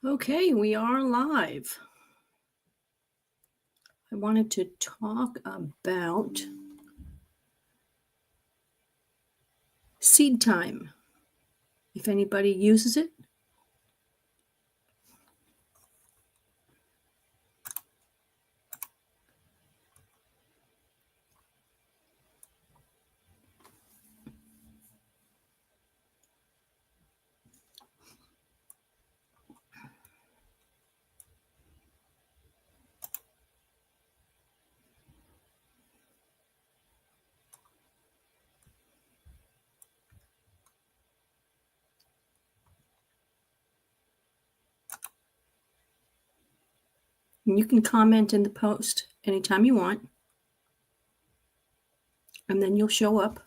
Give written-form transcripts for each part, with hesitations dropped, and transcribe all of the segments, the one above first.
Okay, we are live. I wanted to talk about Seedtime. If anybody uses it. And you can comment in the post anytime you want. And then you'll show up.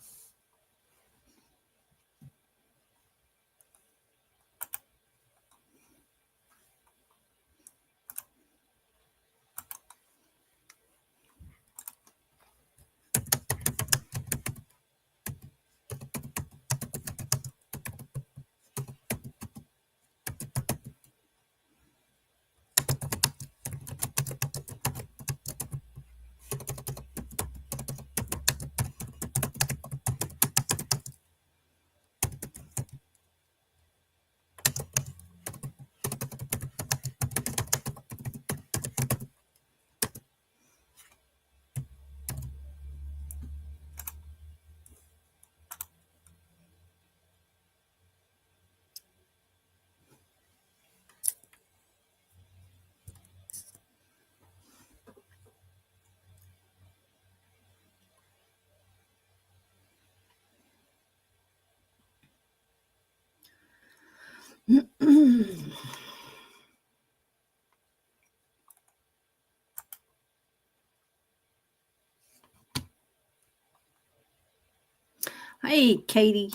Hey, Katie.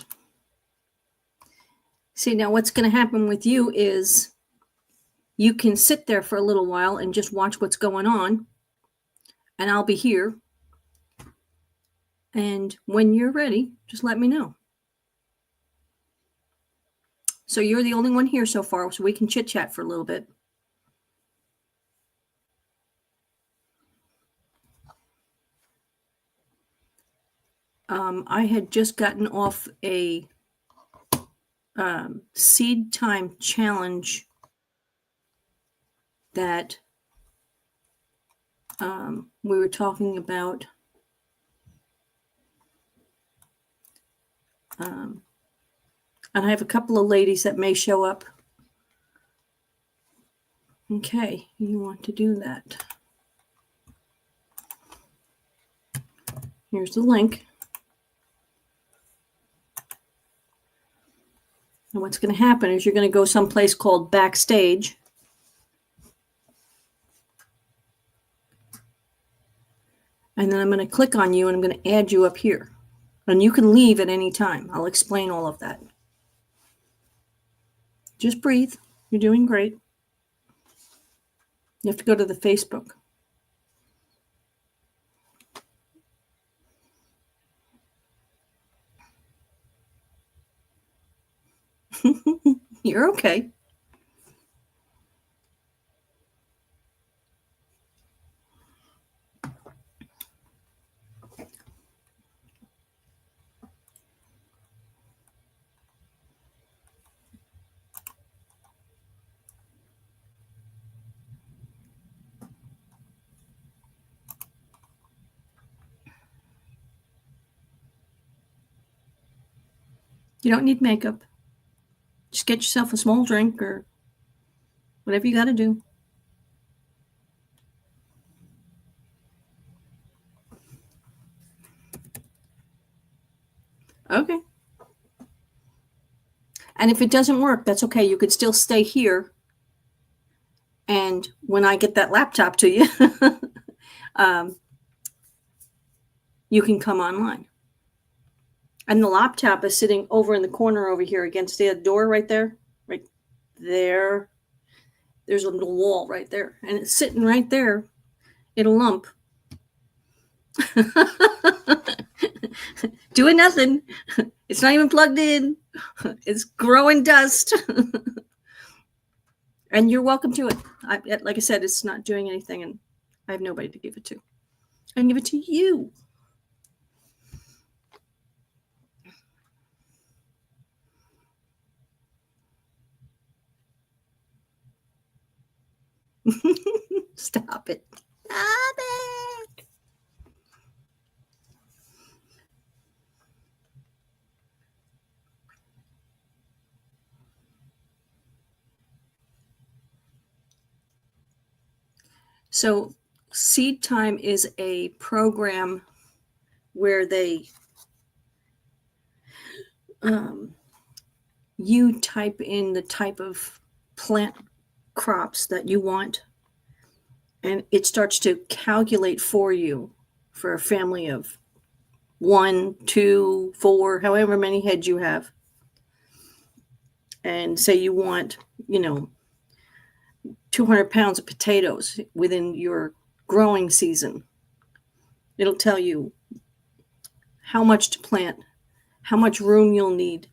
See, now what's going to happen with you is you can sit there for a little while and just watch what's going on. And I'll be here. And when you're ready, just let me know. So you're the only one here so far, so we can chit-chat for a little bit. I had just gotten off a Seedtime challenge that we were talking about. And I have a couple of ladies that may show up. Okay, you want to do that. Here's the link. And what's going to happen is you're going to go someplace called Backstage. And then I'm going to click on you and I'm going to add you up here. And you can leave at any time. I'll explain all of that. Just breathe. You're doing great. You have to go to the Facebook. You're okay. You don't need makeup. Just get yourself a small drink or whatever you got to do. Okay. And if it doesn't work, that's okay. You could still stay here. And when I get that laptop to you, you can come online. And the laptop is sitting over in the corner over here against the door right there. Right there. There's a little wall right there. And it's sitting right there in a lump. Doing nothing. It's not even plugged in. It's growing dust. And you're welcome to it. Like I said, it's not doing anything, and I have nobody to give it to. I can give it to you. Stop it. Stop it. So, Seedtime is a program where you type in the type of plant crops that you want, and it starts to calculate for you for a family of 1, 2, 4, however many heads you have. And say you want, 200 pounds of potatoes within your growing season. It'll tell you how much to plant, how much room you'll need,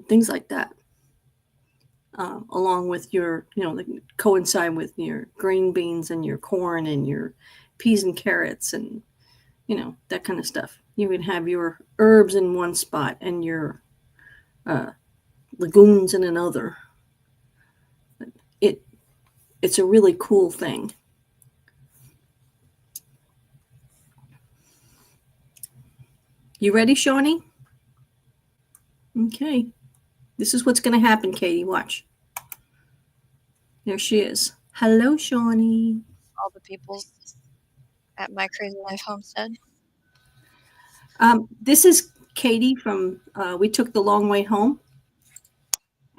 things like that. Along with your, coincide with your green beans and your corn and your peas and carrots and, that kind of stuff. You can have your herbs in one spot and your legumes in another. It's a really cool thing. You ready, Shawnee? Okay. This is what's going to happen, Katie. Watch. There she is. Hello, Shawnee. All the people at my Crazy Life homestead. This is Katie from We Took the Long Way Home.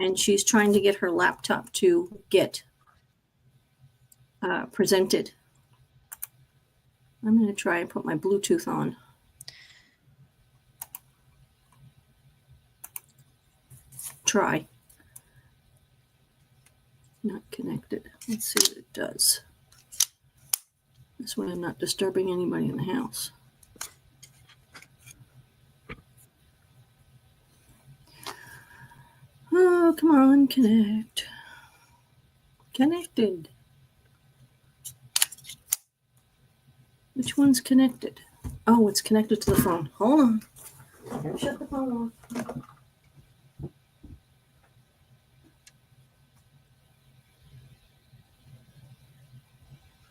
And she's trying to get her laptop to get presented. I'm going to try and put my Bluetooth on. Try. Not connected. Let's see what it does. This way I'm not disturbing anybody in the house. Oh, come on, connect. Connected. Which one's connected? Oh, it's connected to the phone. Hold on. Shut the phone off.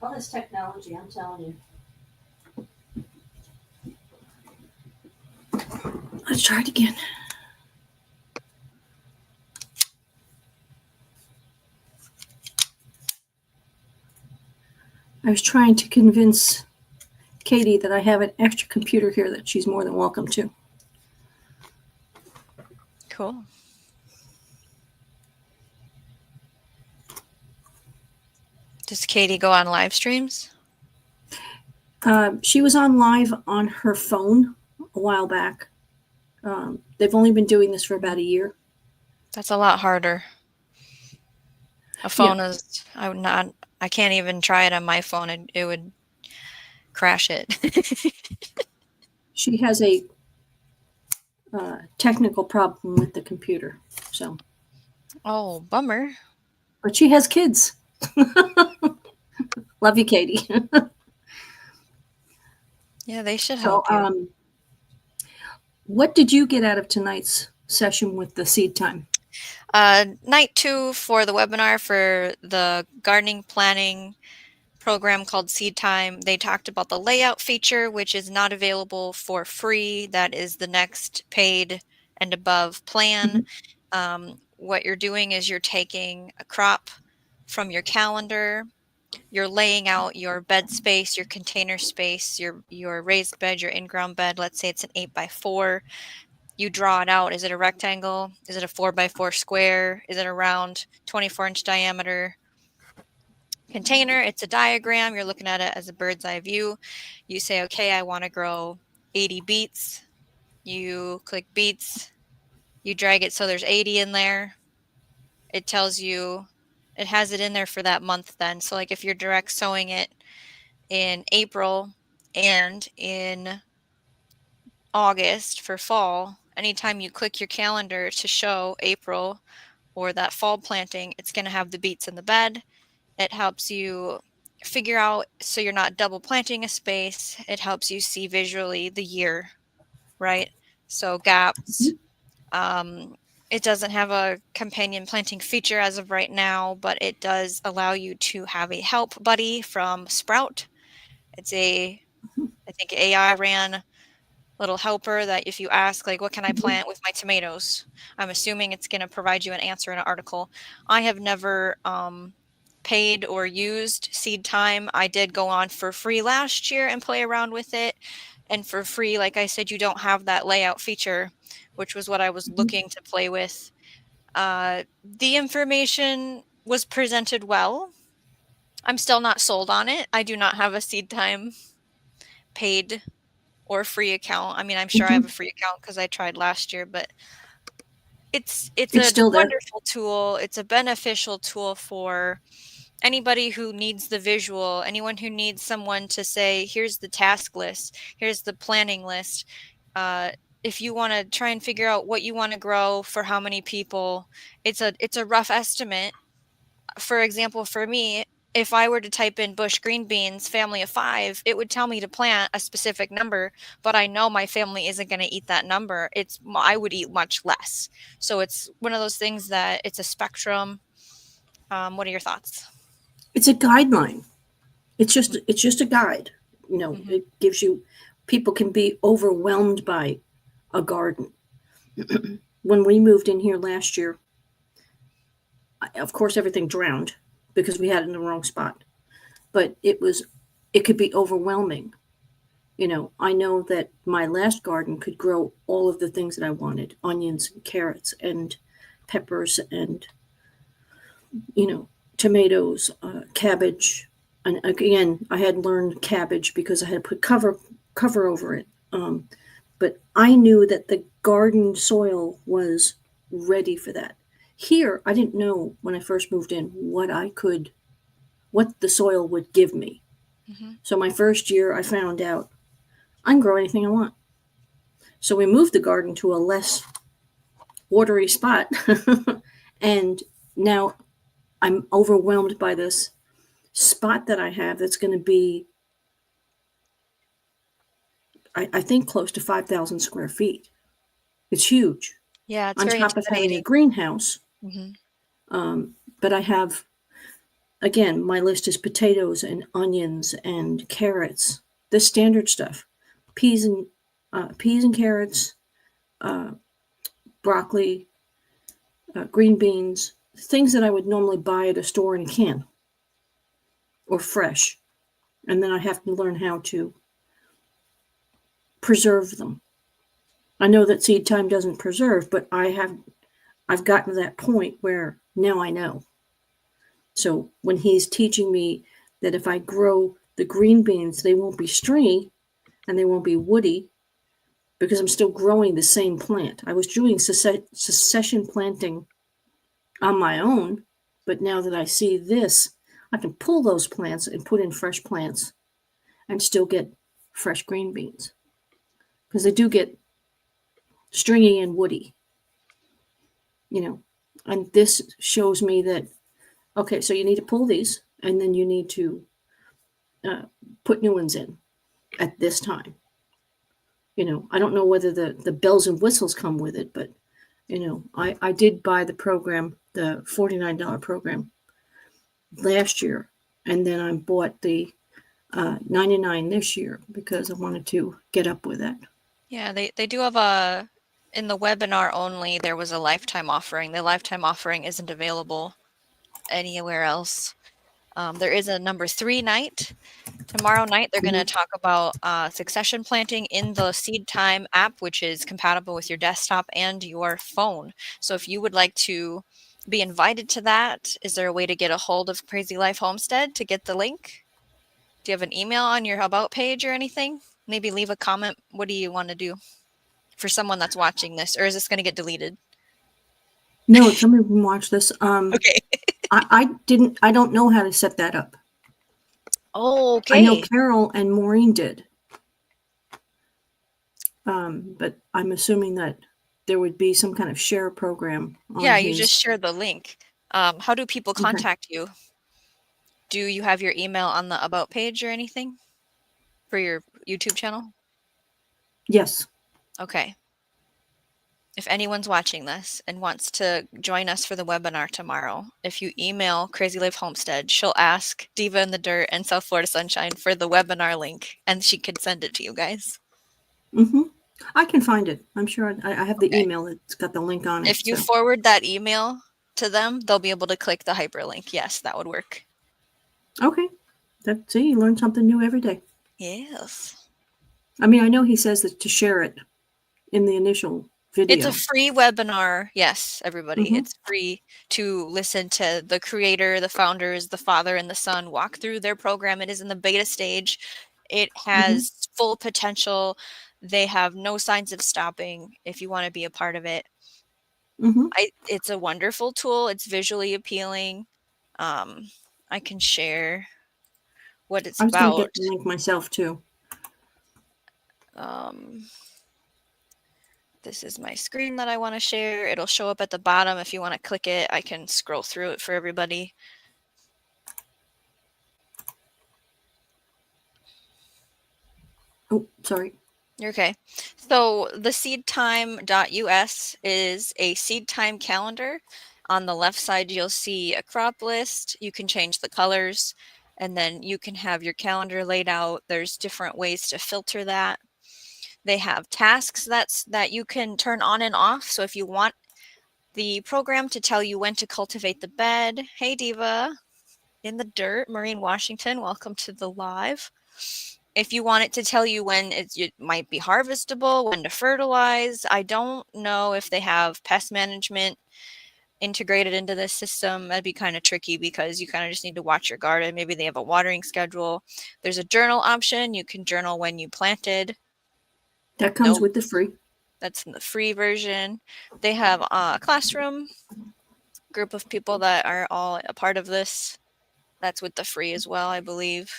All this technology, I'm telling you. Let's try it again. I was trying to convince Katie that I have an extra computer here that she's more than welcome to. Cool. Does Katie go on live streams? She was on live on her phone a while back. They've only been doing this for about a year. That's a lot harder. A phone is, I can't even try it on my phone. It would crash it. She has a technical problem with the computer. So. Oh, bummer. But she has kids. Love you, Katie. Yeah, they should help you. What did you get out of tonight's session with the Seedtime? Night 2 for the webinar for the gardening planning program called Seedtime. They talked about the layout feature, which is not available for free. That is the next paid and above plan. Mm-hmm. What you're doing is you're taking a crop from your calendar, you're laying out your bed space, your container space, your raised bed, your in-ground bed. Let's say it's an 8x4. You draw it out. Is it a rectangle? Is it a 4x4 square? Is it a round 24-inch diameter container? It's a diagram. You're looking at it as a bird's eye view. You say, okay, I want to grow 80 beets. You click beets. You drag it so there's 80 in there. It tells you, it has it in there for that month then. So like if you're direct sowing it in April and in August for fall, anytime you click your calendar to show April or that fall planting, it's going to have the beets in the bed. It helps you figure out so you're not double planting a space. It helps you see visually the year, right? So gaps. It doesn't have a companion planting feature as of right now, but it does allow you to have a help buddy from Sprout. It's I think AI ran little helper that if you ask, like, what can I plant with my tomatoes? I'm assuming it's going to provide you an answer in an article. I have never paid or used Seedtime. I did go on for free last year and play around with it. And for free, like I said, you don't have that layout feature, which was what I was looking to play with. The information was presented well. I'm still not sold on it. I do not have a Seedtime paid or free account. I mean, I'm sure I have a free account because I tried last year, but it's It's a still there. wonderful tool. It's a beneficial tool for anybody who needs the visual, anyone who needs someone to say, here's the task list, here's the planning list. If you want to try and figure out what you want to grow for how many people, it's a rough estimate. For example, for me, if I were to type in bush green beans, family of 5, it would tell me to plant a specific number, but I know my family isn't going to eat that number. I would eat much less. So it's one of those things that it's a spectrum. What are your thoughts? It's a guideline. It's just a guide. Mm-hmm. It gives you. People can be overwhelmed by a garden. When we moved in here last year, of course everything drowned because we had it in the wrong spot. But it could be overwhelming. I know that my last garden could grow all of the things that I wanted: onions and carrots and peppers and tomatoes, cabbage. And again, I had learned cabbage because I had put cover over it. But I knew that the garden soil was ready for that. Here, I didn't know when I first moved in what the soil would give me. Mm-hmm. So my first year, I found out I can grow anything I want. So we moved the garden to a less watery spot, and now I'm overwhelmed by this spot that I have that's going to be, I think, close to 5,000 square feet. It's huge. Yeah, it's On very top of having a intimidating. greenhouse. Mm-hmm. But I have, again, my list is potatoes and onions and carrots, the standard stuff, peas and carrots, broccoli, green beans, things that I would normally buy at a store in a can or fresh. And then I have to learn how to preserve them. I know that Seedtime doesn't preserve, but I've gotten to that point where now I know. So when he's teaching me that if I grow the green beans, they won't be stringy and they won't be woody because I'm still growing the same plant. I was doing succession planting on my own, but now that I see this, I can pull those plants and put in fresh plants and still get fresh green beans because they do get stringy and woody, and this shows me that, okay, so you need to pull these and then you need to put new ones in at this time. I don't know whether the bells and whistles come with it, but I did buy the program, the $49 program last year, and then I bought the 99 this year because I wanted to get up with that. Yeah, they do have in the webinar only, there was a lifetime offering. The lifetime offering isn't available anywhere else. There is a number 3 night. Tomorrow night, they're going to talk about succession planting in the Seedtime app, which is compatible with your desktop and your phone. So if you would like to be invited to that, is there a way to get a hold of Crazy Life Homestead to get the link? Do you have an email on your About page or anything? Maybe leave a comment. What do you want to do for someone that's watching this? Or is this going to get deleted? No, somebody can watch this. Okay. I don't know how to set that up. Oh, I know okay. Carol and Maureen did. But I'm assuming that there would be some kind of share program on Yeah, you his. just share the link. How do people Okay. contact you? Do you have your email on the About page or anything for your YouTube channel? Yes. Okay. If anyone's watching this and wants to join us for the webinar tomorrow, if you email Crazy Life Homestead, she'll ask Diva in the Dirt and South Florida Sunshine for the webinar link, and she can send it to you guys. Mm-hmm. I can find it. I'm sure I have the Okay. email that's got the link on it. If you So. forward that email to them, they'll be able to click the hyperlink. Yes, that would work. Okay. See, you learn something new every day. Yes. I mean, I know he says that to share it in the initial video. It's a free webinar. Yes, everybody. Mm-hmm. It's free to listen to the creator, the founders, the father, and the son walk through their program. It is in the beta stage. It has full potential. They have no signs of stopping if you want to be a part of it. Mm-hmm. It's a wonderful tool. It's visually appealing. I can share what it's I was going to about. get the link myself too. This is my screen that I want to share. It'll show up at the bottom. If you want to click it, I can scroll through it for everybody. Oh, sorry. You're okay. So the seedtime.us is a seed time calendar. On the left side, you'll see a crop list. You can change the colors, and then you can have your calendar laid out. There's different ways to filter that. They have tasks that you can turn on and off. So if you want the program to tell you when to cultivate the bed, hey Diva, in the dirt, Maureen Washington, welcome to the live. If you want it to tell you when it might be harvestable, when to fertilize. I don't know if they have pest management integrated into this system. That'd be kind of tricky because you kind of just need to watch your garden. Maybe they have a watering schedule. There's a journal option. You can journal when you planted. That comes with the free. That's in the free version. They have a classroom group of people that are all a part of this. That's with the free as well, I believe.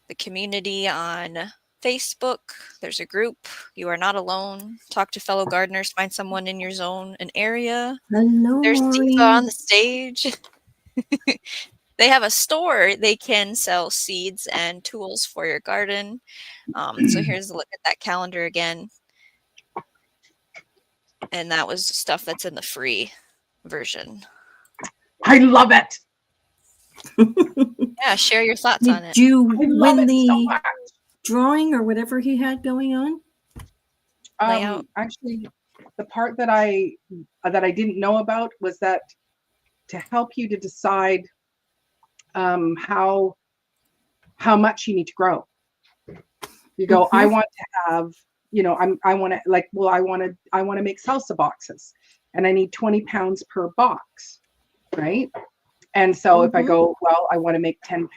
The community on Facebook, there's a group. You are not alone. Talk to fellow gardeners. Find someone in your zone and area. Hello, There's Maureen. Diva on the stage. They have a store. They can sell seeds and tools for your garden. So here's a look at that calendar again. And that was stuff that's in the free version. I love it. Yeah, share your thoughts on it. Did you I love win it the so much. drawing or whatever he had going on? Layout. Actually, the part that I didn't know about was that to help you to decide how much you need to grow. You go, I want to have, I want to I want to make salsa boxes, and I need 20 pounds per box, right? And so if I go, well, I want to make 10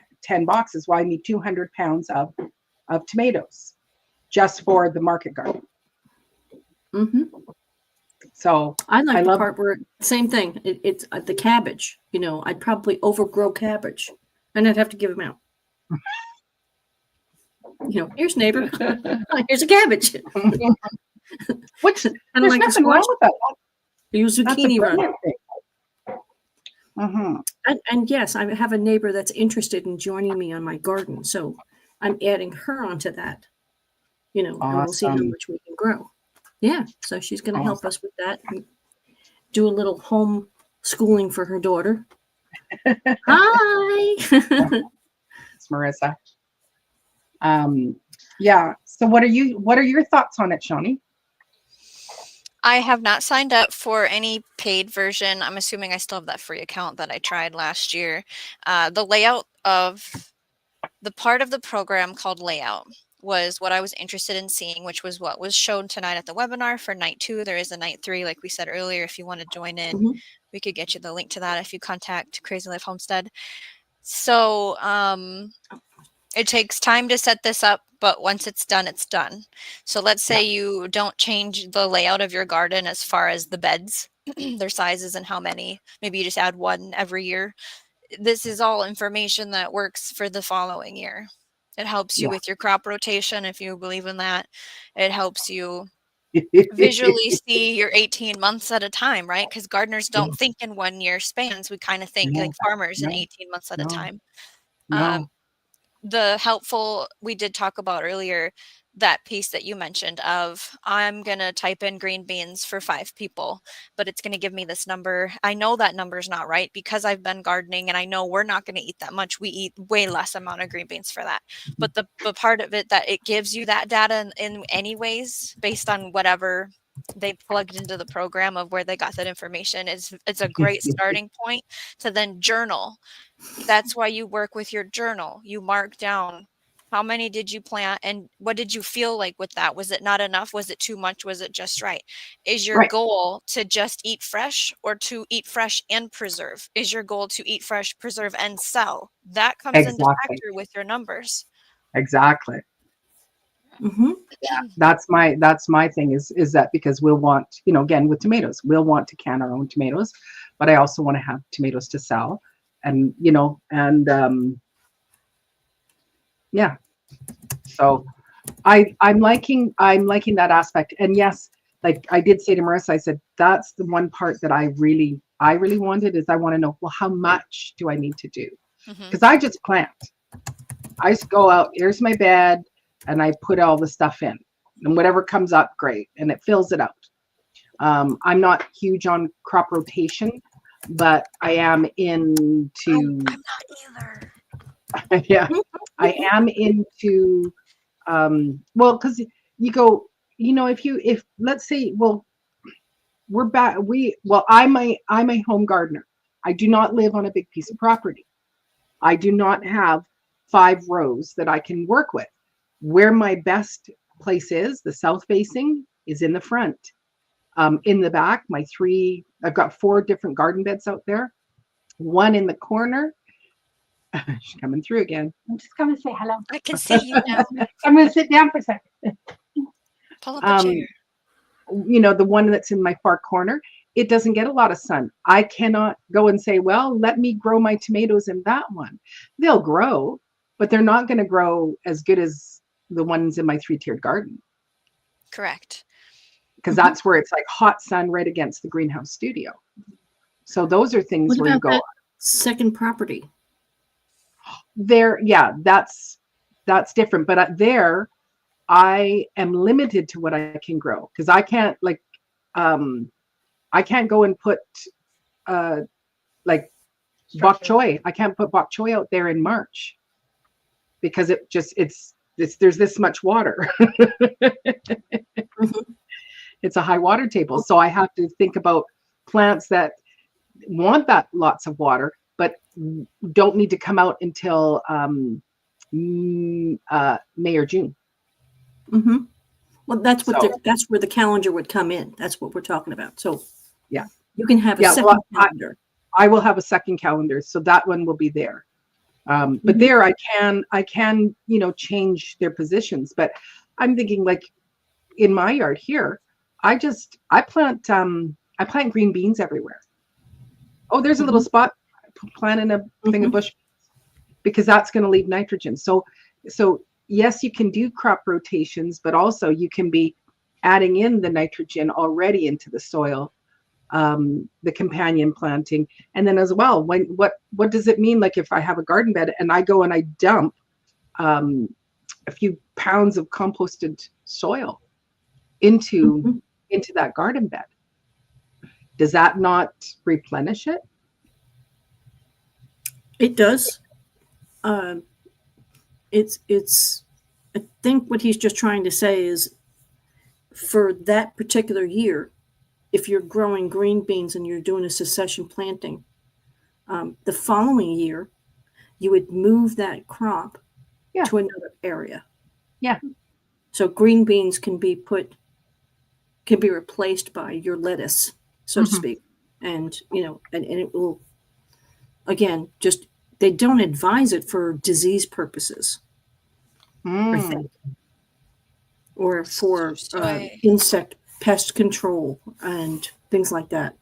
boxes, well, I need 200 pounds of tomatoes just for the market garden. So I like the part where same thing. It's the cabbage. I'd probably overgrow cabbage, and I'd have to give them out. Here's neighbor. Here's a cabbage. Which There's like nothing wrong with that. Use zucchini run. Mm-hmm. And yes, I have a neighbor that's interested in joining me on my garden, so I'm adding her onto that. And we'll see how much we can grow. Yeah, so she's going to help us with that. And do a little home schooling for her daughter. Hi, it's Marissa. Yeah. So what are your thoughts on it, Shawnee? I have not signed up for any paid version. I'm assuming I still have that free account that I tried last year. The layout of the part of the program called layout was what I was interested in seeing, which was what was shown tonight at the webinar for night 2. There is a night 3, like we said earlier. If you want to join in, we could get you the link to that if you contact Crazy Life Homestead. So it takes time to set this up, but once it's done, it's done. So let's say you don't change the layout of your garden as far as the beds, their sizes and how many. Maybe you just add one every year. This is all information that works for the following year. It helps you with your crop rotation if you believe in that. It helps you visually see your 18 months at a time, right? Because gardeners don't think in 1 year spans. We kind of think No, like farmers in no, 18 months at a no, time. Um, no. the helpful, we did talk about earlier, that piece that you mentioned of I'm going to type in green beans for 5 people, but it's going to give me this number. I know that number is not right because I've been gardening and I know we're not going to eat that much. We eat way less amount of green beans for that. But the part of it that it gives you that data in anyways, based on whatever they plugged into the program of where they got that information, is it's a great starting point to then journal. That's why you work with your journal. You mark down how many did you plant and what did you feel like with that? Was it not enough? Was it too much? Was it just right? Is your Right. goal to just eat fresh or to eat fresh and preserve? Is your goal to eat fresh, preserve, and sell? That comes into Exactly. factor with your numbers. Exactly. Mm-hmm. That's my thing is that because we'll want, again, with tomatoes, we'll want to can our own tomatoes, but I also want to have tomatoes to sell. And, yeah. So I'm liking that aspect. And yes, like I did say to Marissa, I said, that's the one part that I really wanted is I want to know, well, how much do I need to do? Because I just plant. I just go out, here's my bed, and I put all the stuff in. And whatever comes up, great. And it fills it out. I'm not huge on crop rotation, but I am into I'm not either. yeah, I am into well, because you go, if let's say, well, we're back, I'm a home gardener. I do not live on a big piece of property. I do not have 5 rows that I can work with. Where my best place is, the south facing, is in the front. In the back, I've got 4 different garden beds out there. One in the corner. She's coming through again. I'm just coming to say hello. I can see you now. I'm going to sit down for a second. Pull up a chair. The one that's in my far corner, it doesn't get a lot of sun. I cannot go and say, well, let me grow my tomatoes in that one. They'll grow, but they're not going to grow as good as the ones in my 3-tiered garden. Correct. Because that's where it's like hot sun right against the greenhouse studio. So those are things What where you about go, that second property? there, yeah, that's different. But there, I am limited to what I can grow because I can't I can't go and put like bok choy. I can't put bok choy out there in March because there's this much water. It's a high water table. So I have to think about plants that want that lots of water, but don't need to come out until May or June. Mm-hmm. Well, that's So- that's where the calendar would come in. That's what we're talking about. So Yeah. you can have a Yeah, second well, calendar. I will have a second calendar, so that one will be there. But there I can change their positions. But I'm thinking like in my yard here, I plant green beans everywhere. Oh, there's a little spot, planting a thing of bush because that's going to leave nitrogen. So yes, you can do crop rotations, but also you can be adding in the nitrogen already into the soil. The companion planting, and then as well, what does it mean? Like if I have a garden bed and I go and I dump a few pounds of composted soil into that garden bed, does that not replenish it? It does. It's. I think what he's just trying to say is, for that particular year, if you're growing green beans and you're doing a succession planting, the following year, you would move that crop to another area. Yeah. So green beans can be replaced by your lettuce, so to speak. And, and it will, again, they don't advise it for disease purposes. I think. Or for insect pest control and things like that.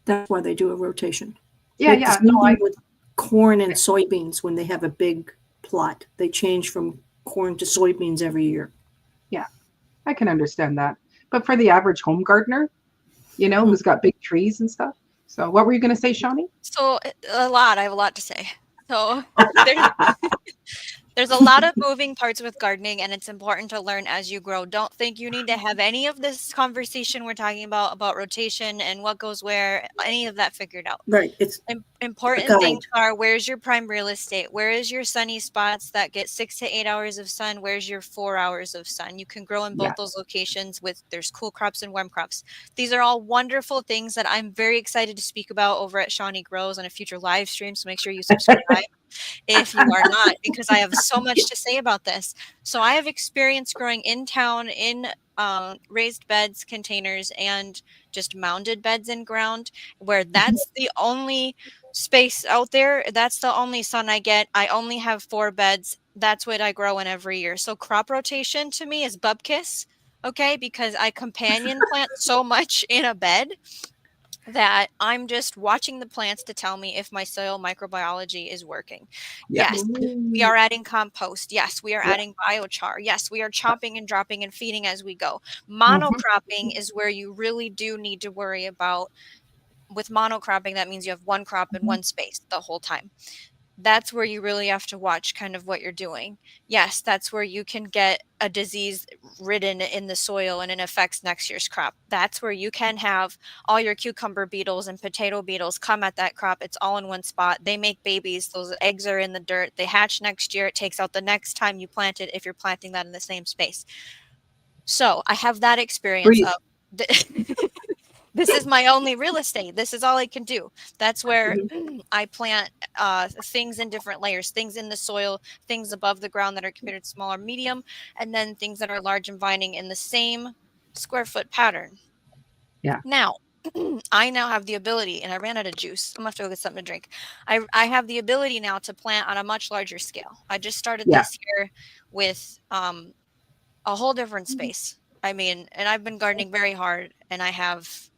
That's why they do a rotation. Yeah. With corn and soybeans, when they have a big plot, they change from corn to soybeans every year. Yeah. I can understand that. But for the average home gardener, you know, who's got big trees and stuff. So what were you going to say, Shawnee? So a lot. I have a lot to say. So there's there's a lot of moving parts with gardening, and it's important to learn as you grow. Don't think you need to have any of this conversation we're talking about rotation and what goes where, any of that figured out. Right. It's Important guide. things are, where's your prime real estate? Where is your sunny spots that get 6 to 8 hours of sun? Where's your 4 hours of sun? You can grow in both those locations there's cool crops and warm crops. These are all wonderful things that I'm very excited to speak about over at Shawnee Grows on a future live stream. So make sure you subscribe if you are not, because I have so much to say about this. So I have experience growing in town in raised beds, containers, and just mounded beds in ground, where that's the only space out there. That's the only sun I get. I only have 4 beds. That's what I grow in every year. So crop rotation to me is bupkis, okay? Because I companion plant so much in a bed that I'm just watching the plants to tell me if my soil microbiology is working. Yeah. Yes, we are adding compost. Yes, we are adding biochar. Yes, we are chopping and dropping and feeding as we go. Monocropping is where you really do need to worry about. With monocropping, that means you have one crop in one space the whole time. That's where you really have to watch kind of what you're doing. Yes, that's where you can get a disease ridden in the soil and it affects next year's crop. That's where you can have all your cucumber beetles and potato beetles come at that crop. It's all in one spot. They make babies. Those eggs are in the dirt. They hatch next year. It takes out the next time you plant it if you're planting that in the same space. So I have that experience Breathe. of this is my only real estate. This is all I can do. That's where I plant things in different layers, things in the soil, things above the ground that are considered small or medium, and then things that are large and vining in the same square foot pattern. Yeah. Now, I now have the ability, and I ran out of juice. I'm going to have to go get something to drink. I have the ability now to plant on a much larger scale. I just started this year with a whole different space. I mean, and I've been gardening very hard, and I have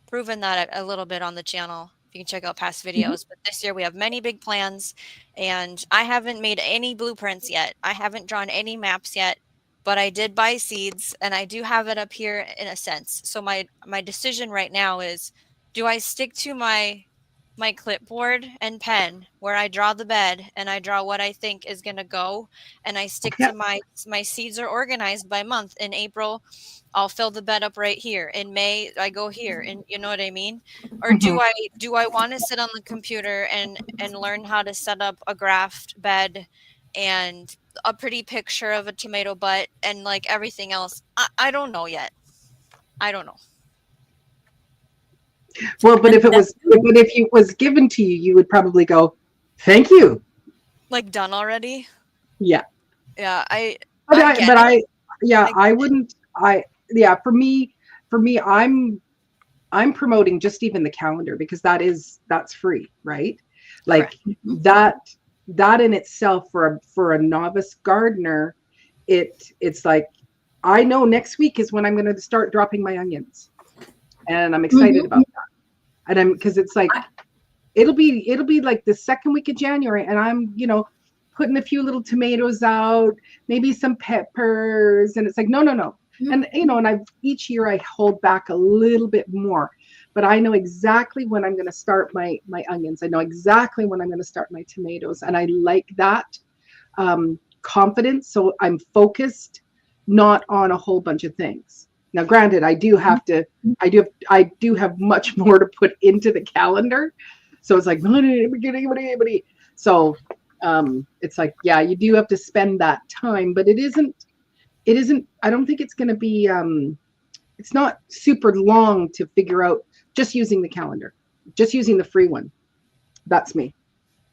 proven that a little bit on the channel. You can check out past videos, but this year we have many big plans, and I haven't made any blueprints yet. I haven't drawn any maps yet, but I did buy seeds, and I do have it up here in a sense. So my decision right now is, do I stick to my clipboard and pen where I draw the bed and I draw what I think is going to go, and I stick to my seeds are organized by month. In April, I'll fill the bed up right here. In May, I go here, and you know what I mean? Or do I want to sit on the computer and learn how to set up a graft bed and a pretty picture of a tomato butt and like everything else? I don't know yet. I don't know. Well, but if it was given to you, you would probably go, "Thank you." Like done already? Yeah. Yeah, I wouldn't. For me, I'm promoting just even the calendar, because that's free, right? Like that in itself for a novice gardener, it's like, I know next week is when I'm going to start dropping my onions, and I'm excited about that. And because it's like, it'll be like the second week of January, and I'm, putting a few little tomatoes out, maybe some peppers, and it's like, no. And, and each year I hold back a little bit more, but I know exactly when I'm going to start my onions. I know exactly when I'm going to start my tomatoes. And I like that confidence. So I'm focused, not on a whole bunch of things. Now, granted, I do have much more to put into the calendar. So it's like, so it's like, yeah, you do have to spend that time, but it isn't, I don't think it's going to be, it's not super long to figure out just using the calendar, just using the free one. That's me.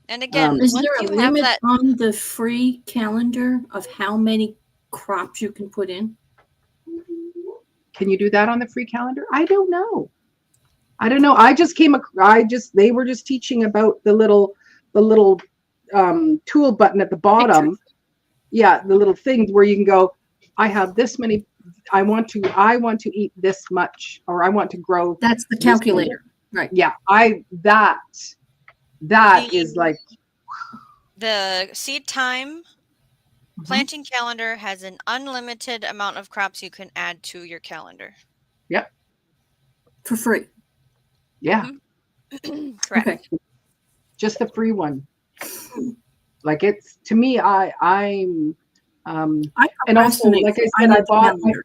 And again, is there a limit on the free calendar of how many crops you can put in? Can you do that on the free calendar? I don't know. They were just teaching about the little tool button at the bottom. Pictures. Yeah. The little things where you can go, I have this many, I want to eat this much, or I want to grow. That's the calculator. Right. Yeah. That is like the Seedtime Planting calendar has an unlimited amount of crops you can add to your calendar. Yep. For free. Yeah. Correct. Okay. Just the free one. Like it's to me, I'm I and also procrastinate. like I I said, need the calendar.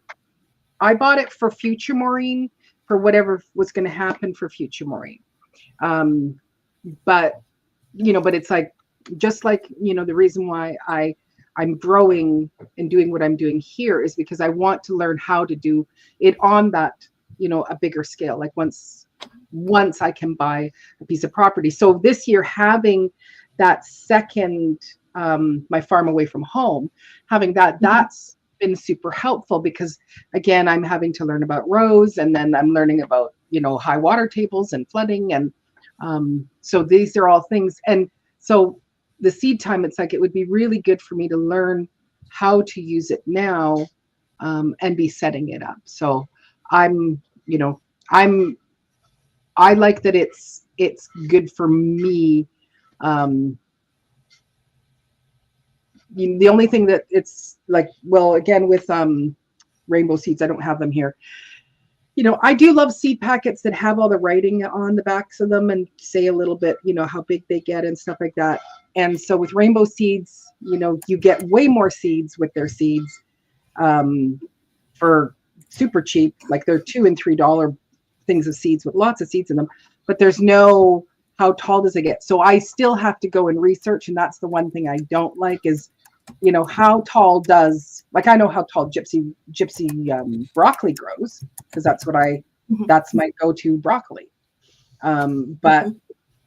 I bought it for future Maureen for whatever was going to happen for future Maureen. But but it's like just like the reason why I'm growing and doing what I'm doing here is because I want to learn how to do it on that a bigger scale. Like once I can buy a piece of property. So this year having that second my farm away from home, having that's been super helpful because again I'm having to learn about rows and then I'm learning about high water tables and flooding and so these are all things. And so the seed time, it's like it would be really good for me to learn how to use it now and be setting it up. So I'm I like that it's good for me. The only thing that it's like, well, again with rainbow seeds, I don't have them here. I do love seed packets that have all the writing on the backs of them and say a little bit, how big they get and stuff like that. And so with rainbow seeds, you get way more seeds with their seeds for super cheap. Like they're $2 and $3 things of seeds with lots of seeds in them, but there's no how tall does it get? So I still have to go and research, and that's the one thing I don't like is how tall does, like I know how tall gypsy broccoli grows because that's what that's my go-to broccoli. But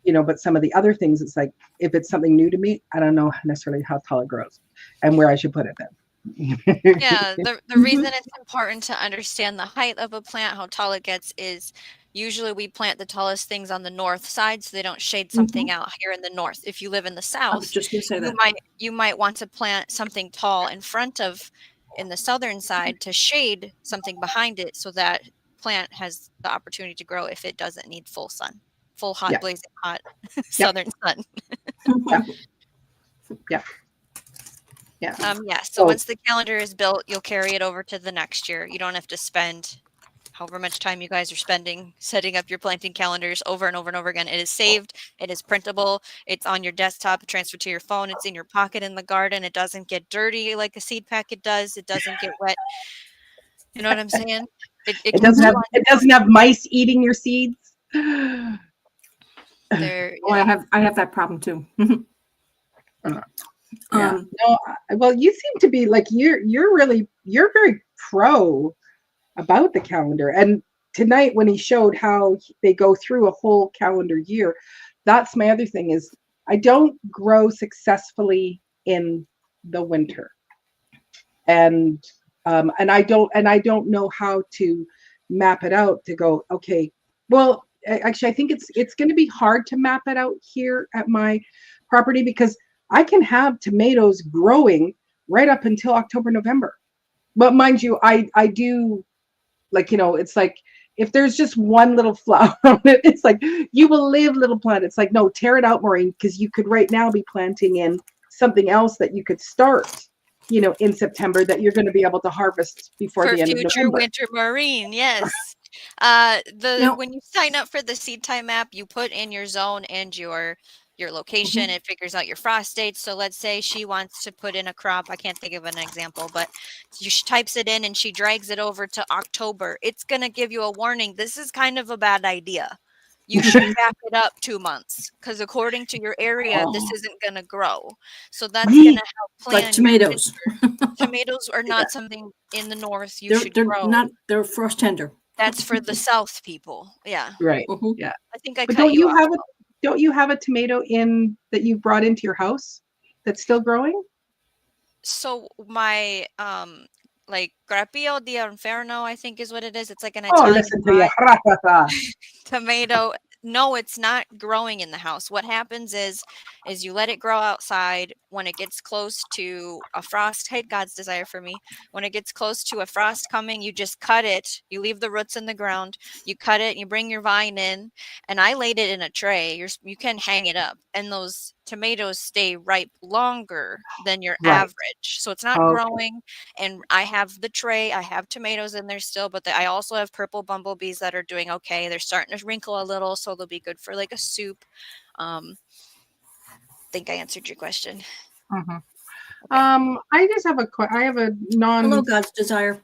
but some of the other things, it's like if it's something new to me, I don't know necessarily how tall it grows and where I should put it then. Yeah, the reason it's important to understand the height of a plant, how tall it gets, is usually we plant the tallest things on the north side so they don't shade something out here in the north. If you live in the I was south, just going to say that. you might want to plant something tall in the southern side to shade something behind it so that plant has the opportunity to grow if it doesn't need full sun, full hot, Yeah. blazing hot southern sun. Yeah. So once the calendar is built, you'll carry it over to the next year. You don't have to spend however much time you guys are spending setting up your planting calendars over and over and over again. It is saved. It is printable. It's on your desktop, transferred to your phone. It's in your pocket in the garden. It doesn't get dirty like a seed packet does. It doesn't get wet. You know what I'm saying? It doesn't have mice eating your seeds. There, Oh, I have that problem too. No, well, you seem to be like you're very pro about the calendar. And tonight when he showed how they go through a whole calendar year, that's my other thing is I don't grow successfully in the winter. And I don't know how to map it out to go, okay, well, actually I think it's going to be hard to map it out here at my property because I can have tomatoes growing right up until October, November. But mind you, I do like, it's like if there's just one little flower on it, it's like you will live, little plant. It's like, no, tear it out, Maureen, because you could right now be planting in something else that you could start, in September that you're going to be able to harvest before for the end of future November. winter marine, yes. When you sign up for the Seedtime app, you put in your zone and your location. It figures out your frost dates. So let's say she wants to put in a crop. I can't think of an example, but she types it in and she drags it over to October. It's going to give you a warning. This is kind of a bad idea. You should back it up 2 months because according to your area, this isn't going to grow. So that's going to help plan Like tomatoes. Tomatoes are not something in the north you should grow. They're frost tender. That's for the south people. Yeah. Right. Yeah. I think I But cut you off. don't you have a tomato that you brought into your house that's still growing? So my like Grappillo di Inferno, I think is what it is. It's like an Oh, Italian listen to you. tomato. No, it's not growing in the house. What happens is you let it grow outside. When it gets close to a frost, hey, God's desire for me. When it gets close to a frost coming, you just cut it. You leave the roots in the ground. You cut it. You bring your vine in, and I laid it in a tray. You can hang it up, and those tomatoes stay ripe longer than your Right. average. So it's not Okay. growing. And I have the tray, I have tomatoes in there still, but I also have purple bumblebees that are doing okay. They're starting to wrinkle a little, so they'll be good for like a soup. Think I answered your question. Mhm. Okay. I just have I have a Hello, God's desire.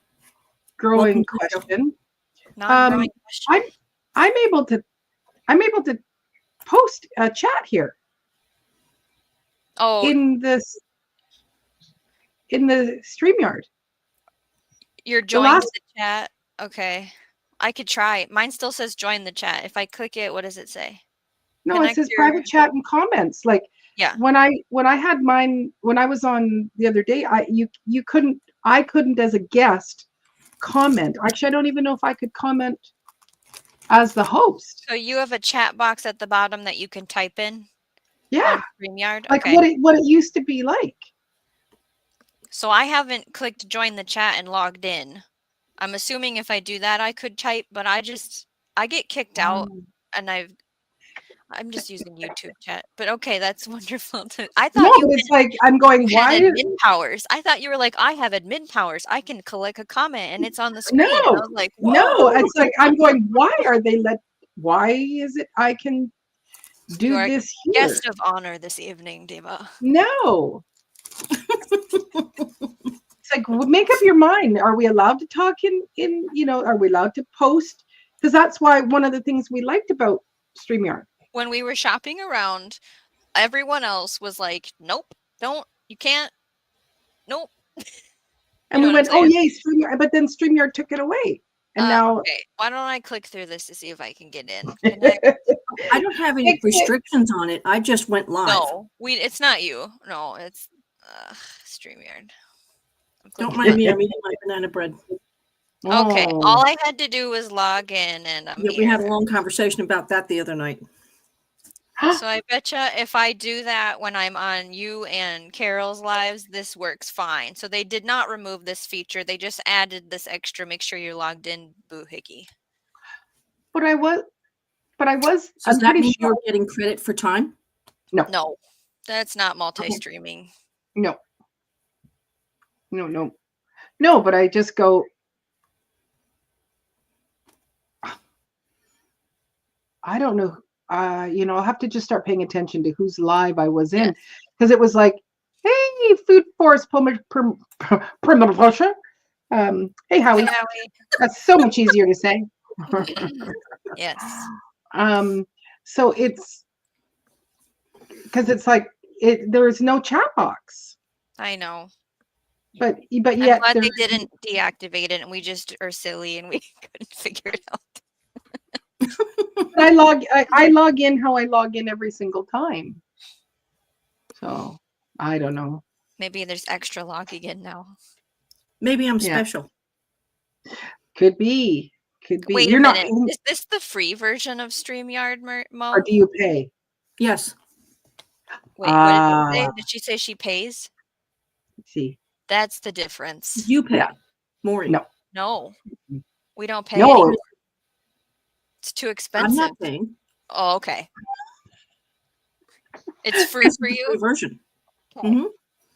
non-growing Welcome to the show. question. Non-growing question. I'm able to post a chat here Oh, in the StreamYard. you're The joined last the chat. Okay. I could try. Mine still says join the chat. If I click it, what does it say? No, it Connect says your private chat and comments. Like Yeah. when I had mine when I was on the other day, I couldn't as a guest comment. Actually, I don't even know if I could comment as the host. So you have a chat box at the bottom that you can type in Yeah, on StreamYard? like Okay. what it used to be like. So I haven't clicked join the chat and logged in. I'm assuming if I do that, I could type, but I get kicked out and I'm just using YouTube chat. But okay, that's wonderful. I No, thought you but it's like I'm going, had why? admin powers. I thought you were like, I have admin powers. I can click a comment and it's on the screen. And I No, was like, no. whoa. It's like I'm going, why is it I can You do are this here? guest of honor this evening, Deva. No. It's like make up your mind. Are we allowed to talk are we allowed to post? Because that's why one of the things we liked about StreamYard. When we were shopping around, everyone else was like, nope, you can't, nope. And know we what I'm went, oh saying? yay, StreamYard, but then StreamYard took it away. And now Okay, why don't I click through this to see if I can get in? Connect. I don't have any restrictions on it. I just went live. No, it's not you. No, it's StreamYard. Don't mind me. I'm eating my banana bread. Okay, Oh. all I had to do was log in and I'm Yeah, here. we had a long conversation about that the other night. So I betcha if I do that when I'm on you and Carol's lives, this works fine. So they did not remove this feature. They just added this extra, make sure you're logged in, boohickey. But I was Does I'm that pretty mean sure. you're getting credit for time? No, that's not multi-streaming. No. No, but I just go, I don't know. I'll have to just start paying attention to whose live I was in, because it was like, hey, food forest promotion. Hey, Howie. Hey, Howie. That's so much easier to say. Yes. So it's because it's like there's no chat box, I know. but I'm yet glad they didn't deactivate it and we just are silly and we couldn't figure it out. I log in how I log in every single time. So I don't know. Maybe there's extra logging in now. Maybe I'm Yeah. special. Could be. Wait You're a not minute. paying, Is this the free version of StreamYard, Mo? or do you pay? Yes. Wait, what did she say? Did she say she pays? See. That's the difference. You pay. Yeah. Maureen. No, we don't pay. No. Anything. It's too expensive. I'm not paying. Oh, okay. It's free for you. Free version. Okay. Mhm.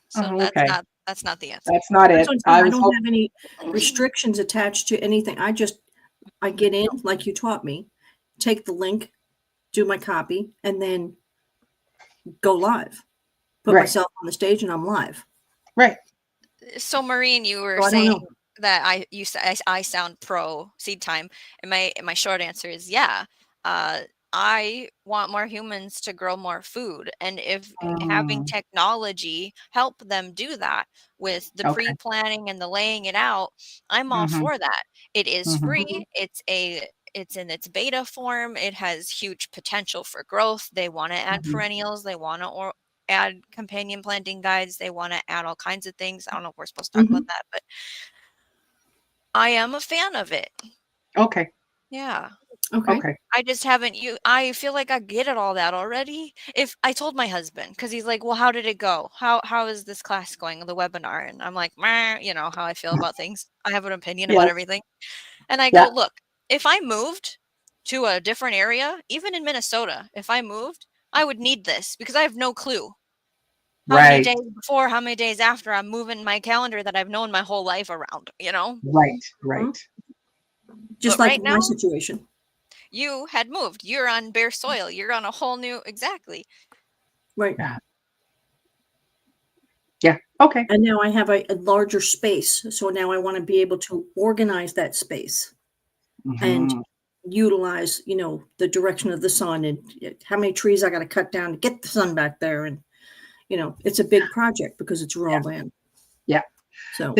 So Okay. that's not the answer. That's not it. That's what I'm saying. I was don't have any restrictions attached to anything. I get in like you taught me, take the link, do my copy, and then go live. Put Right. myself on the stage and I'm live. right. So Maureen, you were So I don't saying know. that I sound pro Seedtime, and my short answer is yeah. I want more humans to grow more food, and if having technology help them do that with the Okay. pre-planning and the laying it out, I'm all for that. It is free. It's in its beta form. It has huge potential for growth. They want to add perennials. They want to add companion planting guides. They want to add all kinds of things. I don't know if we're supposed to talk about that, but I am a fan of it. Okay. Yeah. Okay. I just haven't I feel like I get it all that already. If I told my husband, because he's like, well, how did it go? How is this class going, the webinar? And I'm like, meh, you know how I feel about things. I have an opinion about Yes. everything. And I Yeah. go, look, if I moved to a different area, even in Minnesota, if I moved, I would need this because I have no clue how many days before, how many days after I'm moving my calendar that I've known my whole life around, Right. Just But like right my now, situation. you had moved. You're on bare soil. You're on a whole new, exactly. Right. Yeah. Okay. And now I have a larger space. So now I want to be able to organize that space and utilize, the direction of the sun and how many trees I got to cut down to get the sun back there. And, it's a big project because it's raw land. Yeah. So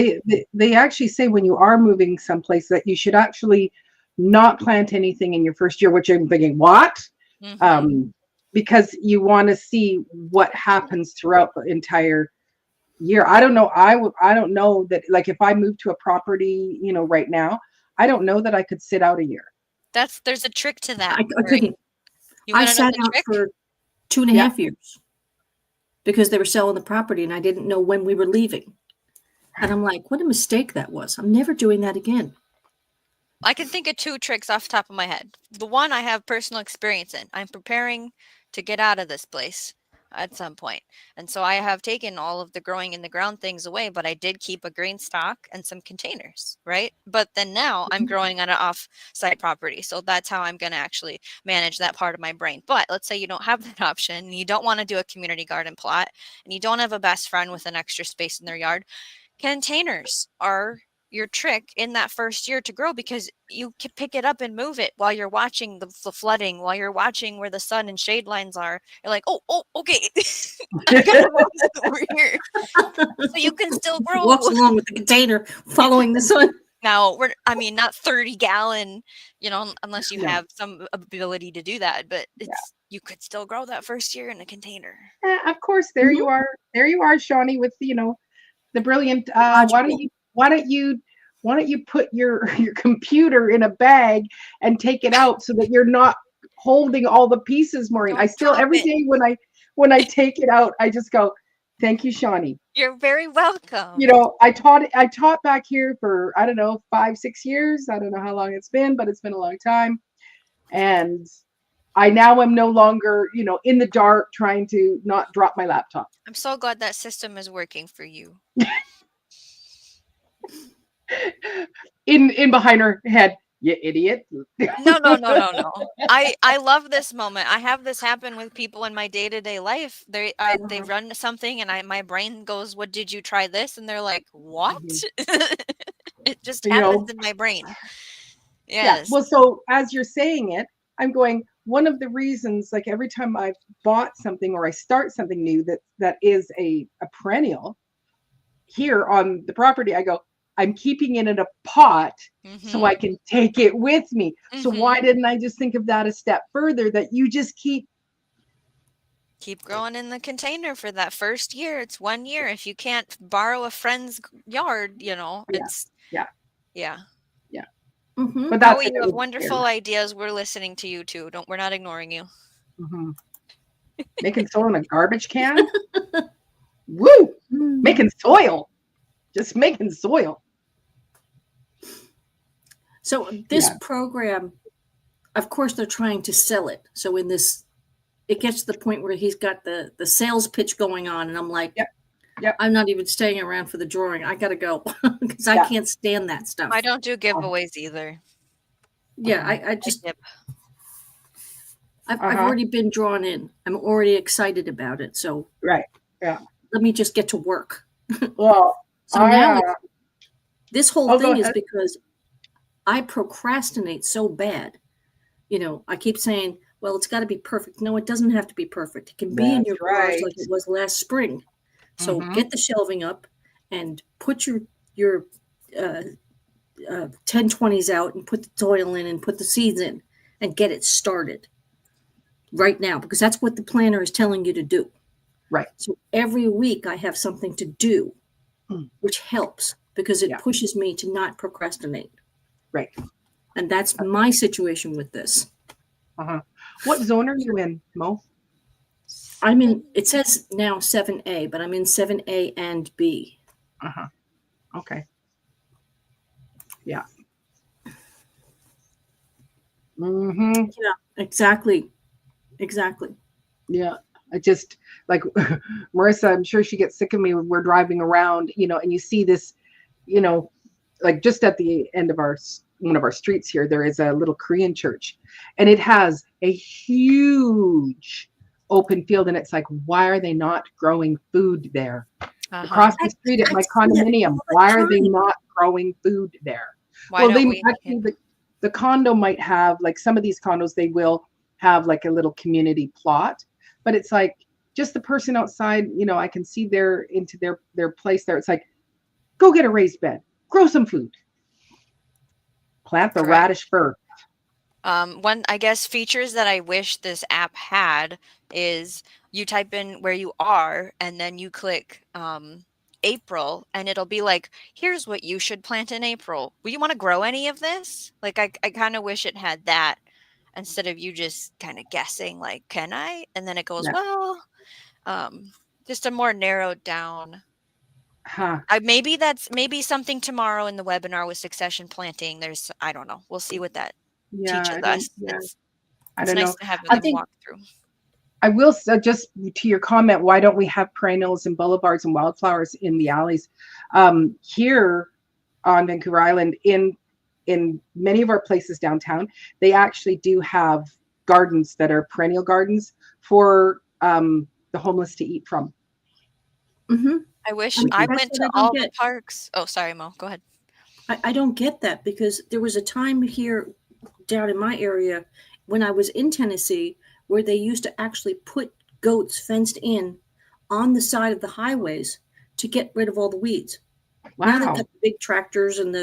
They actually say when you are moving someplace that you should actually not plant anything in your first year, which I'm thinking, what? Because you want to see what happens throughout the entire year. I don't know. I don't know that, like, if I move to a property, right now, I don't know that I could sit out a year. There's a trick to that. I couldn't. You I want to know sat the out trick? for 2.5 years because they were selling the property and I didn't know when we were leaving. And I'm like, what a mistake that was. I'm never doing that again. I can think of 2 tricks off the top of my head. The one I have personal experience in. I'm preparing to get out of this place at some point. And so I have taken all of the growing in the ground things away, but I did keep a grain stock and some containers, right? But then now I'm growing on an off-site property. So that's how I'm going to actually manage that part of my brain. But let's say you don't have that option, and you don't want to do a community garden plot, and you don't have a best friend with an extra space in their yard. Containers are your trick in that first year to grow because you can pick it up and move it while you're watching the flooding, while you're watching where the sun and shade lines are. You're like, oh, okay. I gotta move this over here. So you can still grow. Walks along with the container following the sun. Now, not 30-gallon, unless you have some ability to do that, but you could still grow that first year in a container. Of course, there you are. There you are, Shawnee, with the brilliant. Why don't you put your computer in a bag and take it out so that you're not holding all the pieces, Maureen? I still every day when I take it out, I just go, thank you, Shawnee. You're very welcome. I taught back here for, I don't know, 5-6 years. I don't know how long it's been, but it's been a long time. And I now am no longer, in the dark trying to not drop my laptop. I'm so glad that system is working for you. In behind her head, you idiot. No. I love this moment. I have this happen with people in my day-to-day life. They run something and my brain goes, "What, did you try this?" And they're like, "What?" It just happens in my brain. Yes. Yeah. Well, so as you're saying it, I'm going, one of the reasons, like every time I've bought something or I start something new that is a perennial here on the property, I go, I'm keeping it in a pot so I can take it with me. So why didn't I just think of that a step further, that you just keep growing in the container for that first year? It's 1 year. If you can't borrow a friend's yard, it's yeah. But that's you have wonderful ideas. We're listening to you too. We're not ignoring you. Making soil in a garbage can. Woo! Making soil. Just making soil. So this program, of course, they're trying to sell it. So in this, it gets to the point where he's got the sales pitch going on, and I'm like, I'm not even staying around for the drawing. I gotta go because I can't stand that stuff. I don't do giveaways either. Yeah, I just I've already been drawn in. I'm already excited about it. So let me just get to work. Well, so now this whole thing is because I procrastinate so bad. I keep saying, well, it's got to be perfect. No, it doesn't have to be perfect. It can be in your garage like it was last spring. So get the shelving up and put your 1020s out and put the soil in and put the seeds in and get it started right now, because that's what the planner is telling you to do. Right. So every week I have something to do, which helps because it pushes me to not procrastinate. Right. And that's my situation with this. What zone are you in, Mo? I'm in, it says now 7A, but I'm in 7A and B. Okay. Yeah. Yeah, exactly. Yeah. I just like Marissa, I'm sure she gets sick of me when we're driving around, and you see this, you know, like just at the end of one of our streets here, there is a little Korean church, and it has a huge open field. And it's like, why are they not growing food there? Uh-huh. Across the street at I my see that condominium, all the why are they time. not growing food there? Why Well, don't they we? actually, the condo might have, like some of these condos, they will have like a little community plot, but it's like just the person outside, I can see into their place there. It's like, go get a raised bed, grow some food, plant the Correct. radish fir. One, I guess, features that I wish this app had is you type in where you are and then you click April and it'll be like, here's what you should plant in April. Will you want to grow any of this? Like, I kind of wish it had that instead of you just kind of guessing, like, can I? And then it goes, Yeah. well, just a more narrowed down. Huh. Maybe something tomorrow in the webinar with succession planting. I don't know. We'll see what that Yeah, teaches I don't. us. Yeah, It's I it's don't nice know. to have a I good think walkthrough. I will just to your comment. Why don't we have perennials and boulevards and wildflowers in the alleys? Here on Vancouver Island, in many of our places downtown, they actually do have gardens that are perennial gardens for the homeless to eat from. Mm-hmm. I wish I mean, I that's went what to I don't all the get. parks. Oh, sorry, Mo. Go ahead. I don't get that because there was a time here down in my area when I was in Tennessee where they used to actually put goats fenced in on the side of the highways to get rid of all the weeds. Now they've Wow. got the big tractors and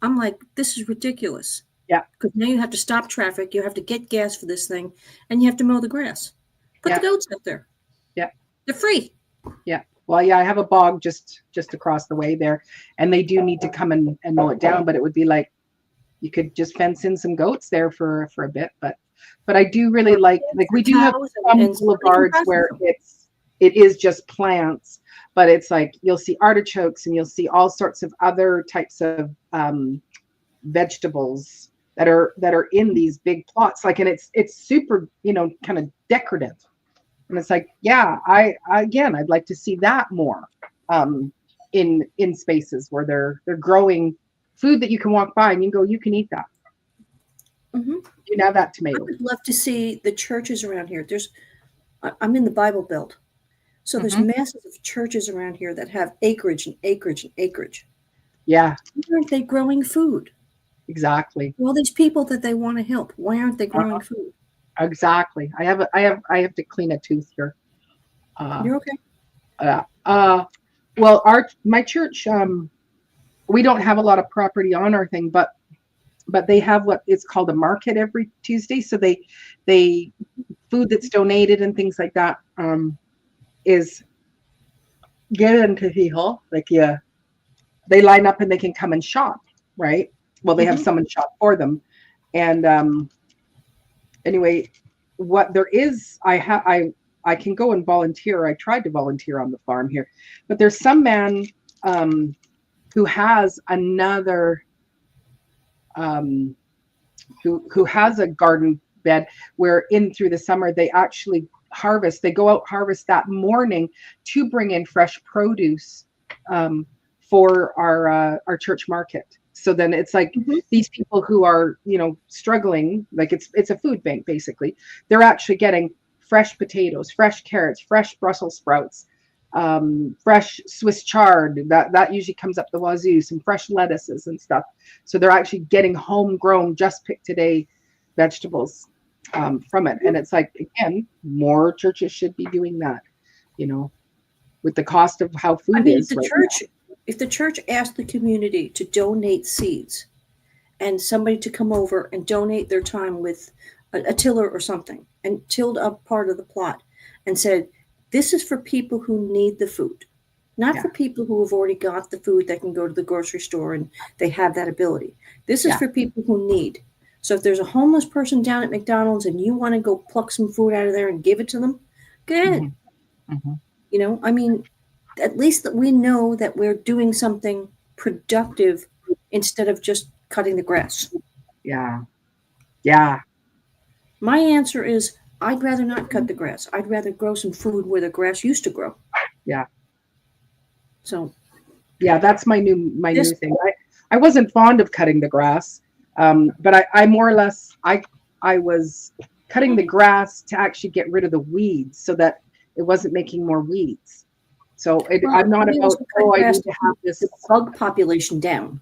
I'm like, this is ridiculous. Yeah. Because now you have to stop traffic, you have to get gas for this thing, and you have to mow the grass. Put Yeah. the goats up there. Yeah. They're free. Yeah. Well, yeah, I have a bog just across the way there, and they do need to come and mow it down. But it would be like you could just fence in some goats there for a bit. But I do really like we do have Cows some and somebody can boulevards pasture where them. it is just plants, but it's like you'll see artichokes and you'll see all sorts of other types of vegetables that are in these big plots. Like, and it's super, kind of decorative. And it's like, yeah, I'd like to see that more in spaces where they're growing food that you can walk by and you can eat that. Mm-hmm. You can have that I tomato. would love to see the churches around here. I'm in the Bible Belt. So there's Mhm. masses of churches around here that have acreage and acreage and acreage. Yeah, Why aren't they growing food? exactly. All these people that they want to help, why aren't they growing food? Exactly. I have to clean a tooth here. You're okay. Well, my church, we don't have a lot of property on our thing, but they have what is called a market every Tuesday. So they food that's donated and things like that is given to people. Like, yeah, they line up and they can come and shop, right? Well, they have Mhm. someone shop for them. And anyway, what there is, I can go and volunteer. I tried to volunteer on the farm here, but there's some man who has another who has a garden bed where in through the summer they actually harvest. They go out harvest that morning to bring in fresh produce for our church market. So then it's like these people who are struggling, like it's a food bank basically. They're actually getting fresh potatoes, fresh carrots, fresh Brussels sprouts, fresh Swiss chard that usually comes up the wazoo, some fresh lettuces and stuff. So they're actually getting homegrown, just picked today vegetables from it. And it's like, again, more churches should be doing that, with the cost of how food I mean, is right now. if the church asked the community to donate seeds and somebody to come over and donate their time with a tiller or something and tilled up part of the plot and said, this is for people who need the food, not for people who have already got the food that can go to the grocery store and they have that ability. This is for people who need. So if there's a homeless person down at McDonald's and you want to go pluck some food out of there and give it to them, go ahead. I mean, at least that we know that we're doing something productive instead of just cutting the grass. Yeah. My answer is I'd rather not cut the grass. I'd rather grow some food where the grass used to grow. Yeah. So Yeah, that's my new This- thing. I wasn't fond of cutting the grass, but I more or less I was cutting the grass to actually get rid of the weeds so that it wasn't making more weeds. So I'm not we about, also cut oh, I grass need to have this. the bug population down.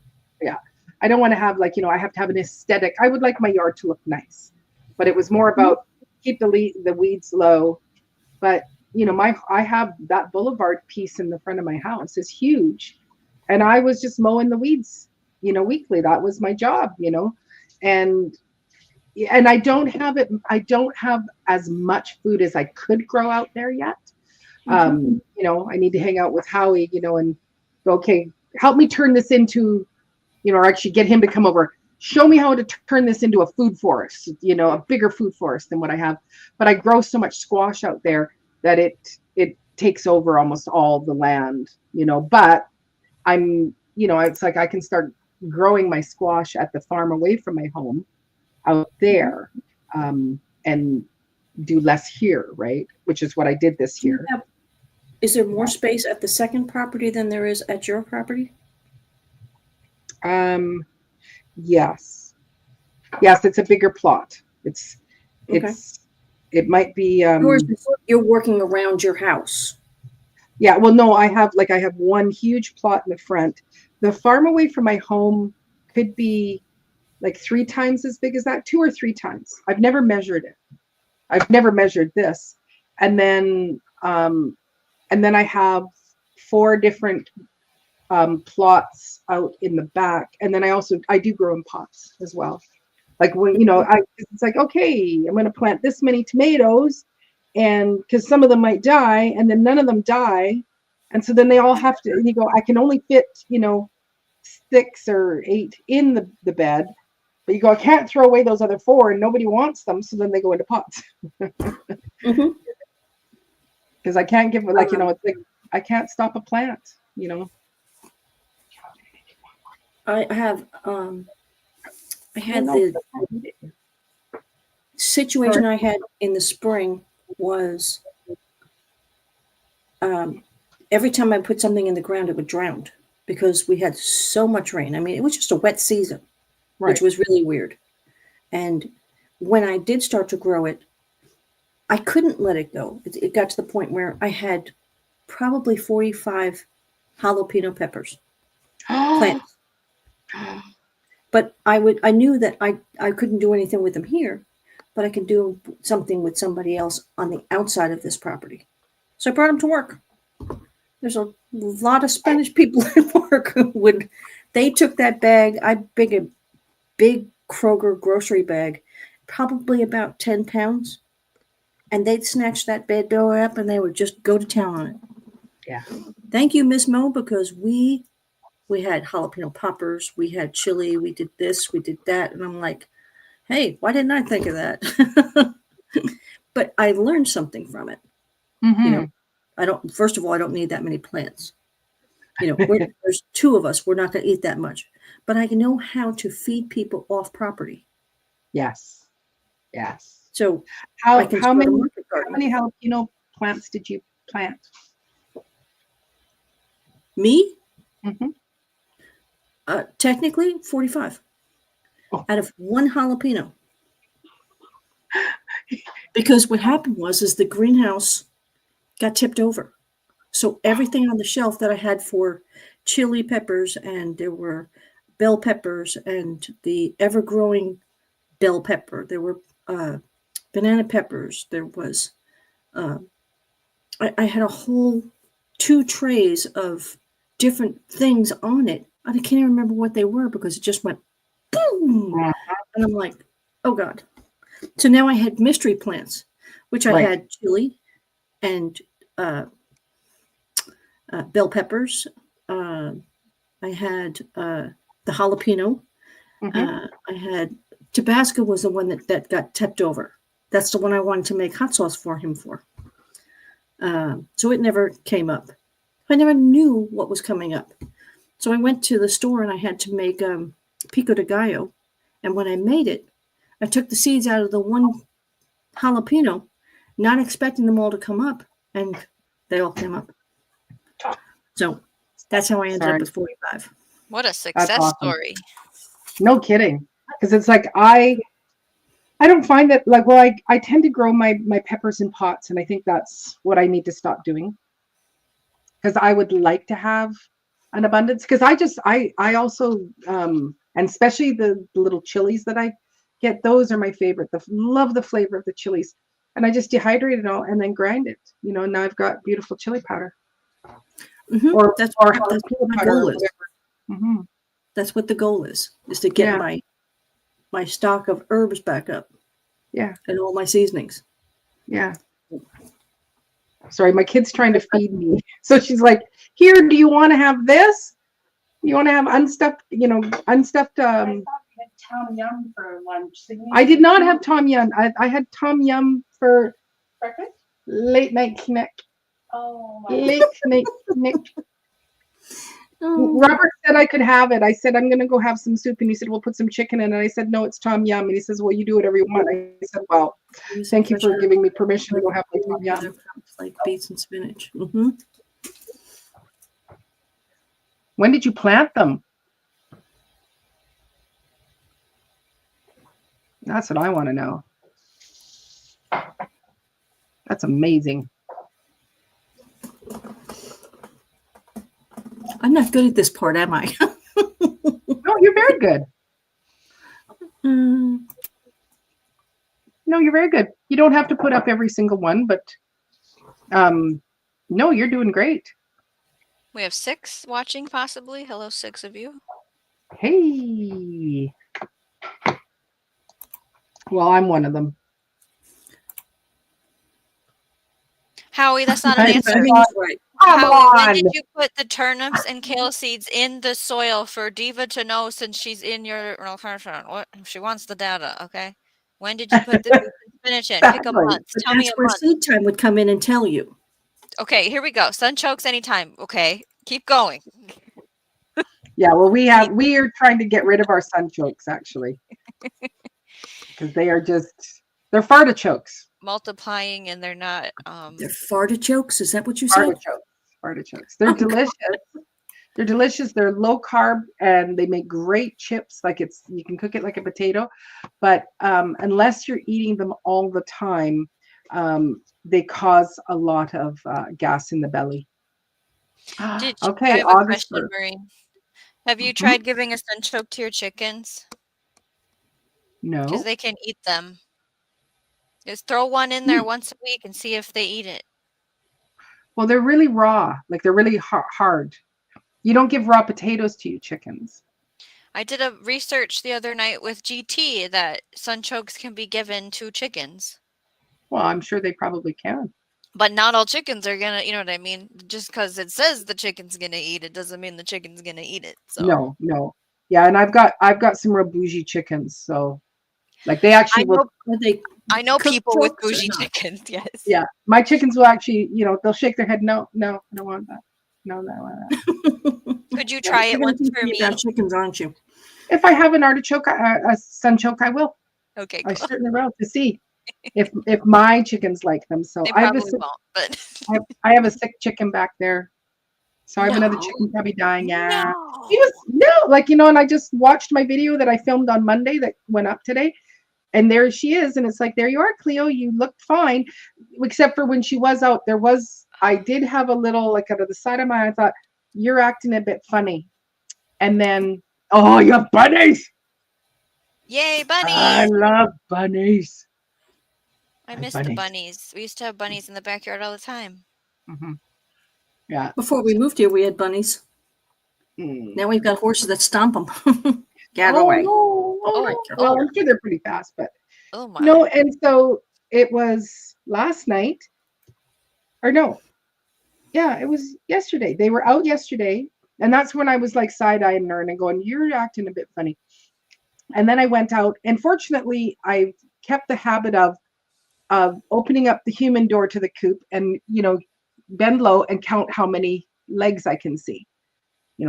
I don't want to have like, I have to have an aesthetic. I would like my yard to look nice, but it was more about keep the weeds low. But I have that boulevard piece in the front of my house is huge, and I was just mowing the weeds, weekly. That was my job, and I don't have it. I don't have as much food as I could grow out there yet. I need to hang out with Howie, and go, okay, help me turn this into, or actually get him to come over, show me how to turn this into a food forest, a bigger food forest than what I have. But I grow so much squash out there that it takes over almost all the land, but I'm, it's like I can start growing my squash at the farm away from my home out there, and do less here, right? Which is what I did this year. Is there more space at the second property than there is at your property? Yes, it's a bigger plot. It might be, You're working around your house. yeah, well, no, I have one huge plot in the front. The farm away from my home could be like 3 times as big as that, 2 or 3 times. I've never measured it. I've never measured this. And then I have 4 different plots out in the back. And then I do grow in pots as well. Like when, it's like, okay, I'm going to plant this many tomatoes, and because some of them might die, and then none of them die. And so then they all have to, and you go, I can only fit, 6 or 8 in the bed, but you go, I can't throw away those other 4 and nobody wants them. So then they go into pots. Because I can't give, it's like, I can't stop a plant, I had the situation I had in the spring was every time I put something in the ground, it would drown because we had so much rain. I mean, it was just a wet season, which was really weird. And when I did start to grow it, I couldn't let it go. It got to the point where I had probably 45 jalapeno peppers plants. But I knew that I couldn't do anything with them here, but I could do something with somebody else on the outside of this property. So I brought them to work. There's a lot of Spanish people at work who they took that bag. I big a big Kroger grocery bag, probably about 10 pounds, and they'd snatch that bed door up and they would just go to town on it. Yeah. Thank you, Miss Mo, because we had jalapeno poppers, we had chili, we did this, we did that. And I'm like, hey, why didn't I think of that? But I learned something from it. First of all, I don't need that many plants. There's 2 of us, we're not going to eat that much. But I know how to feed people off property. Yes. So how many jalapeno plants did you plant? Me? Mm-hmm. Technically 45 out of 1 jalapeno. Because what happened was the greenhouse got tipped over. So everything on the shelf that I had for chili peppers, and there were bell peppers and the ever-growing bell pepper. There were banana peppers. There was, I had a whole 2 trays of different things on it. I can't even remember what they were because it just went boom. And I'm like, oh God. So now I had mystery plants, which I had chili and bell peppers. I had the jalapeno. I had Tabasco was the one that got tipped over. That's the one I wanted to make hot sauce for him for. So it never came up. I never knew what was coming up. So I went to the store and I had to make pico de gallo. And when I made it, I took the seeds out of the 1 jalapeno, not expecting them all to come up, and they all came up. So that's how I ended Sorry. up with 45. What a success awesome. story. No kidding. Because it's like I don't find that like, well, I tend to grow my peppers in pots, and I think that's what I need to stop doing. Because I would like to have an abundance. Because I also and especially the little chilies that I get, those are my favorite. Love the flavor of the chilies. And I just dehydrate it all and then grind it. You know, and now I've got beautiful chili powder. Mm-hmm. Or that's jalapeno what my powder goal or is. whatever. Mm-hmm. That's what the goal is to get Yeah. my stock of herbs back up. Yeah. And all my seasonings. Yeah. Sorry, my kid's trying to feed me. So she's like, here, do you want to have this? You want to have unstuffed, unstuffed. Tom Yum for lunch. So I did not have Tom Yum. I had Tom Yum for breakfast. late night snack. Oh, Late night snack. Oh, Robert said I could have it. I said, I'm going to go have some soup. And he said, we'll put some chicken in. And I said, no, it's Tom Yum. And he says, well, you do whatever you want. I said, well, thank you for giving me permission to go have my Tom Yum. Like beets and spinach. Mm-hmm. When did you plant them? That's what I want to know. That's amazing. I'm not good at this part, am I? No, you're very good. Mm, No, you're very good. You don't have to put up every single one, but no, you're doing great. We have 6 watching, possibly. Hello, 6 of you. Hey. Well, I'm one of them. Howie, that's not an I answer. thought- right. Come Howie, when on. did you put the turnips and kale seeds in the soil for Diva to know since she's in your what she wants the data, okay? When did you put the beets and spinach in? Pick a Exactly. month. But Tell me that's a where month. Seedtime would come in and tell you. Okay, here we go. Sunchokes anytime. Okay, keep going. Yeah, well, we are trying to get rid of our sunchokes actually, because they're fartichokes. Multiplying and they're not. They're fartichokes. Is that what you said? Artichokes. They're Oh, delicious. They're delicious. They're low carb and they make great chips. Like you can cook it like a potato, but unless you're eating them all the time, they cause a lot of gas in the belly. Did you, Okay, I have a August question, 1st. Marie. Have you Mhm. tried giving a sunchoke to your chickens? Because No. they can eat them. Just throw one in there once a week and see if they eat it. Well, they're really raw. Like they're really hard. You don't give raw potatoes to your chickens. I did a research the other night with GT that sunchokes can be given to chickens. Well, I'm sure they probably can. But not all chickens are gonna, you know what I mean? Just because it says the chicken's gonna eat it doesn't mean the chicken's gonna eat it. So No. Yeah, and I've got some real bougie chickens, so like they actually will. I know cook people with chokes or bougie not? chickens, yes. Yeah, my chickens will actually, they'll shake their head. No, I don't want that. No, I don't want that. Could you try it You're gonna once teach for me me? about chickens, aren't you? If I have an artichoke, a sunchoke, I will. Okay, I cool. certainly will to see if my chickens like them. So They I have probably won't, but I have a sick chicken back there. So I have another No. chicken probably dying. Yeah. no. He was and I just watched my video that I filmed on Monday that went up today. And there she is. And it's like, there you are, Cleo. You looked fine. Except for when she was out, I did have a little, like out of the side of my eye, I thought, you're acting a bit funny. And then, oh, you have bunnies. Yay, bunnies! I love bunnies. I miss the bunnies. We used to have bunnies in the backyard all the time. Mm-hmm. Yeah. Before we moved here, we had bunnies. Mm. Now we've got horses that stomp them. Get Oh, away. no. Oh, No. Well, I'm sure they're pretty fast, but Oh my. no. And so it was last night, or no. Yeah, it was yesterday. They were out yesterday. And that's when I was like side-eyeing her and going, you're acting a bit funny. And then I went out, and fortunately, I kept the habit of opening up the human door to the coop and, bend low and count how many legs I can see,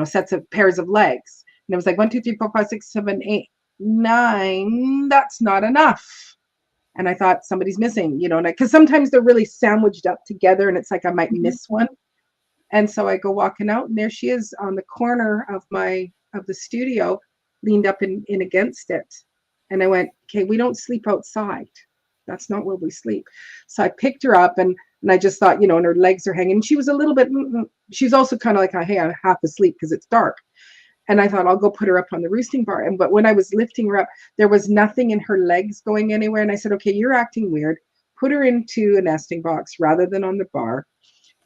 sets of pairs of legs. And it was like 1, 2, 3, 4, 5, 6, 7, 8, 9. That's not enough. And I thought somebody's missing, and because sometimes they're really sandwiched up together and it's like I might miss one. And so I go walking out and there she is on the corner of the studio, leaned up in against it. And I went, okay, we don't sleep outside. That's not where we sleep. So I picked her up and I just thought, and her legs are hanging. She was a little bit, she's also kind of like, hey, I'm half asleep because it's dark. And I thought I'll go put her up on the roosting bar. But when I was lifting her up, there was nothing in her legs going anywhere. And I said, okay, you're acting weird. Put her into a nesting box rather than on the bar.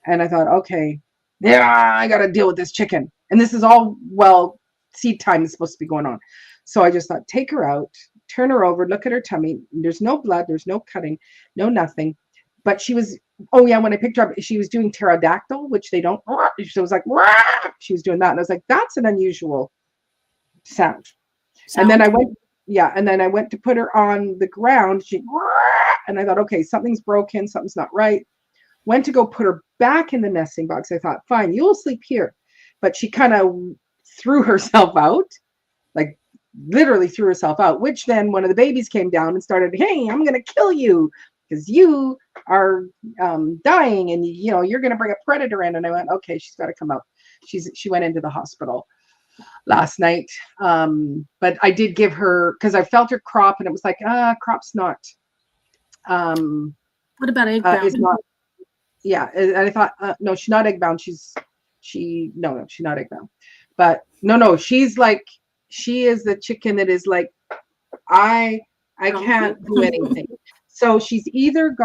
And I thought, okay, yeah, I got to deal with this chicken. And this is all, seed time is supposed to be going on. So I just thought, take her out, turn her over, look at her tummy. There's no blood, there's no cutting, no nothing. But she was, when I picked her up, she was doing pterodactyl, which they don't. So it was like, she was doing that. And I was like, that's an unusual sound. And then I went to put her on the ground. And I thought, okay, something's broken, something's not right. Went to go put her back in the nesting box. I thought, fine, you'll sleep here. But she kind of threw herself out, like literally threw herself out, which then one of the babies came down and started, hey, I'm going to kill you because you are dying and, you're going to bring a predator in. And I went, okay, she's got to come out. She went into the hospital last night. But I did give her, because I felt her crop and it was like, crop's not. What about egg bound? Is not. Yeah, and I thought, no, she's not egg bound. She's not egg bound. But no, she's like, she is the chicken that is like, I can't do anything. So she either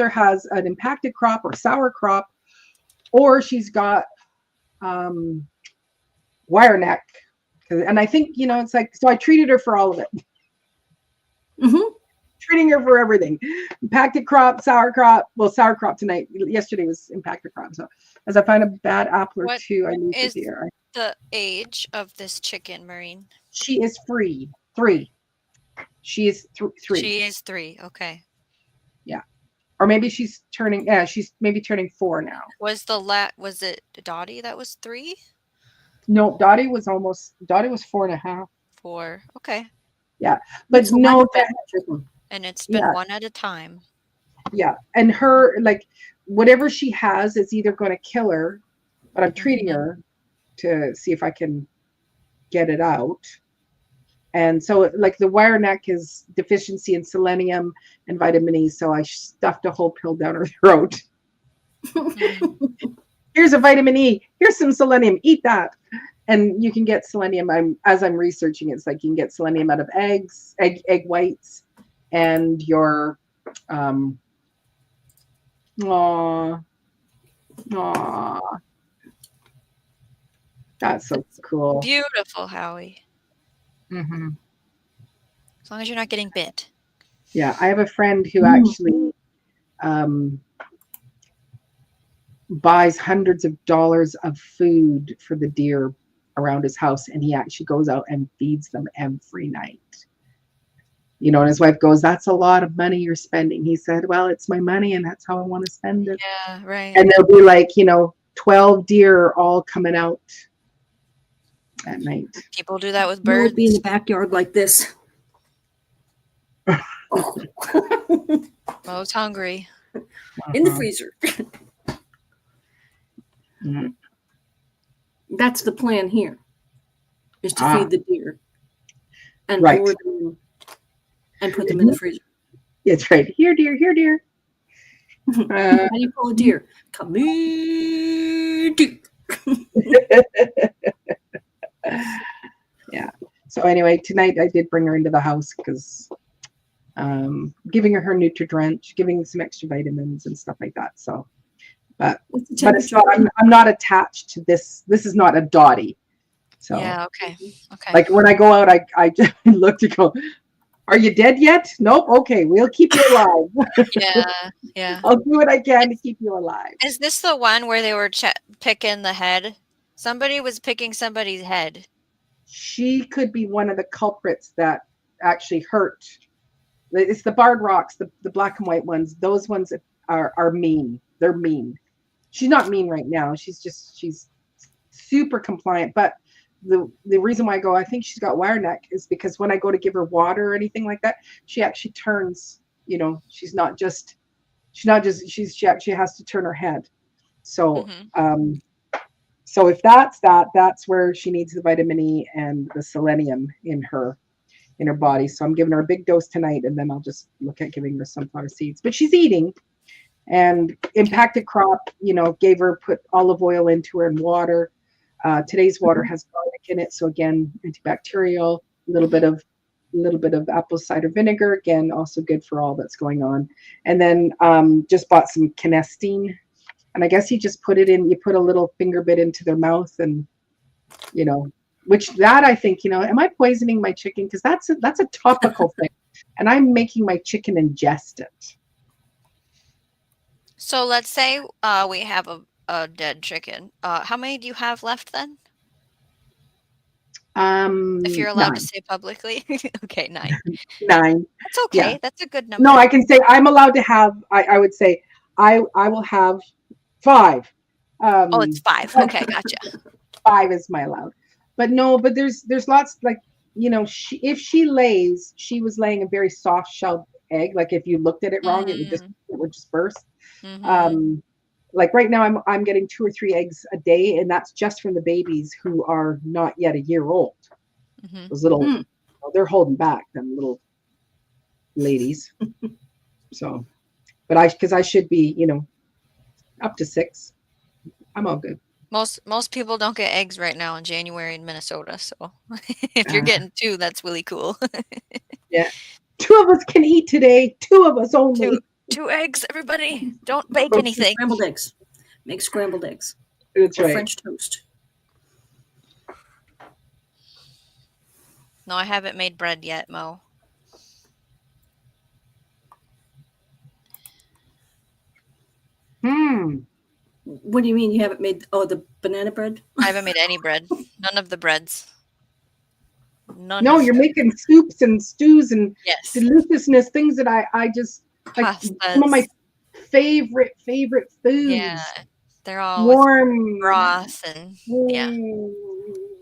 has an impacted crop or sour crop, or she's got wire neck. And I think, it's like, so I treated her for all of it. Mm-hmm. Treating her for everything. Impacted crop, sour crop. Well, sour crop tonight. Yesterday was impacted crop. So as I find a bad apple or two, I lose the deer. The age of this chicken, Maureen? She is 3. She is 3. She is 3. Okay. Yeah. Or maybe she's turning. Yeah, she's maybe turning 4 now. Was it Dottie that was 3? No, Dottie was 4.5. 4. Okay. Yeah, but no. And it's been one at a time. Yeah, and her, like, whatever she has is either going to kill her, but I'm treating her to see if I can get it out. And so, like, the wire neck is deficiency in selenium and vitamin E, so I stuffed a whole pill down her throat. Here's a vitamin E. Here's some selenium. Eat that. And you can get selenium. As I'm researching, it's like you can get selenium out of eggs, egg whites, and your that's so cool. Beautiful, Howie. Mm-hmm. As long as you're not getting bit. Yeah, I have a friend who actually buys hundreds of dollars of food for the deer around his house, and he actually goes out and feeds them every night. And his wife goes, that's a lot of money you're spending. He said, well, it's my money and that's how I want to spend it. Yeah, right. And there'll be like, 12 deer all coming out at night. People do that with You birds. would be in the backyard like this. Mo's hungry. In the freezer. Mm-hmm. That's the plan here, is to feed the deer and Right. pour them and put them in the freezer. It's right. Here, dear. How do you call a deer? Come here, deer. Yeah. So anyway, tonight I did bring her into the house because giving her Nutri-Drench, giving some extra vitamins and stuff like that. So, but it's not, I'm not attached to this. This is not a Dottie. So yeah. Okay. Like when I go out, I just look to go, are you dead yet? Nope. Okay. We'll keep you alive. Yeah. I'll do what I can to keep you alive. Is this the one where they were picking the head? Somebody was picking somebody's head. She could be one of the culprits that actually hurt. It's the barred rocks, the black and white ones. Those ones are mean. They're mean. She's not mean right now. She's super compliant. But the reason why I go, I think she's got wire neck, is because when I go to give her water or anything like that, she actually turns, she's she actually has to turn her head. So, Mm-hmm. so if that's where she needs the vitamin E and the selenium in her body. So I'm giving her a big dose tonight, and then I'll just look at giving her sunflower seeds. But she's eating. And impacted crop, put olive oil into her and water. Today's water has garlic in it, so again, antibacterial. A little bit of apple cider vinegar, again, also good for all that's going on. And then just bought some canestine, and I guess you just put it in. You put a little finger bit into their mouth, and which that I think, am I poisoning my chicken? Because that's a topical thing, and I'm making my chicken ingest it. So let's say we have a dead chicken. How many do you have left then? If you're allowed 9. to say publicly. Okay, 9. 9. That's okay. Yeah. That's a good number. No, I can say I'm allowed to have. I would say I will have 5. Oh, it's 5. Okay, gotcha. 5 is my allowed. But no, but there's lots, like, if she was laying a very soft shelled egg. Like if you looked at it wrong, it would just burst. Mm-hmm. Like right now I'm getting 2 or 3 eggs a day, and that's just from the babies who are not yet a year old. Mm-hmm. Those little, they're holding back, them little ladies. So, but because I should be, up to 6. I'm all good. Most people don't get eggs right now in January in Minnesota, so if you're getting 2, that's really cool. Yeah. 2 of us can eat today. 2 of us only. 2 eggs, everybody. Don't bake anything. Scrambled eggs. Make scrambled eggs. That's or right. French toast. No, I haven't made bread yet, Mo. What do you mean you haven't made? Oh, the banana bread? I haven't made any bread. None of the breads. No, you're making soups and stews and deliciousness, things that I just like. Pastas. Some of my favorite foods. Yeah, they're all warm broth and yeah.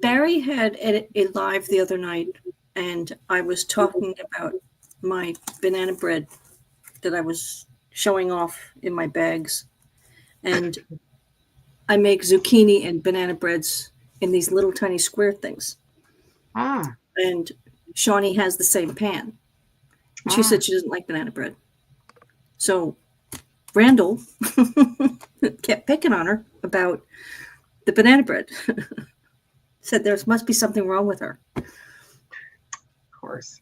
Barry had a live the other night, and I was talking about my banana bread that I was showing off in my bags. And I make zucchini and banana breads in these little tiny square things. And Shawnee has the same pan. She said she doesn't like banana bread. So Randall kept picking on her about the banana bread. Said there must be something wrong with her. Of course.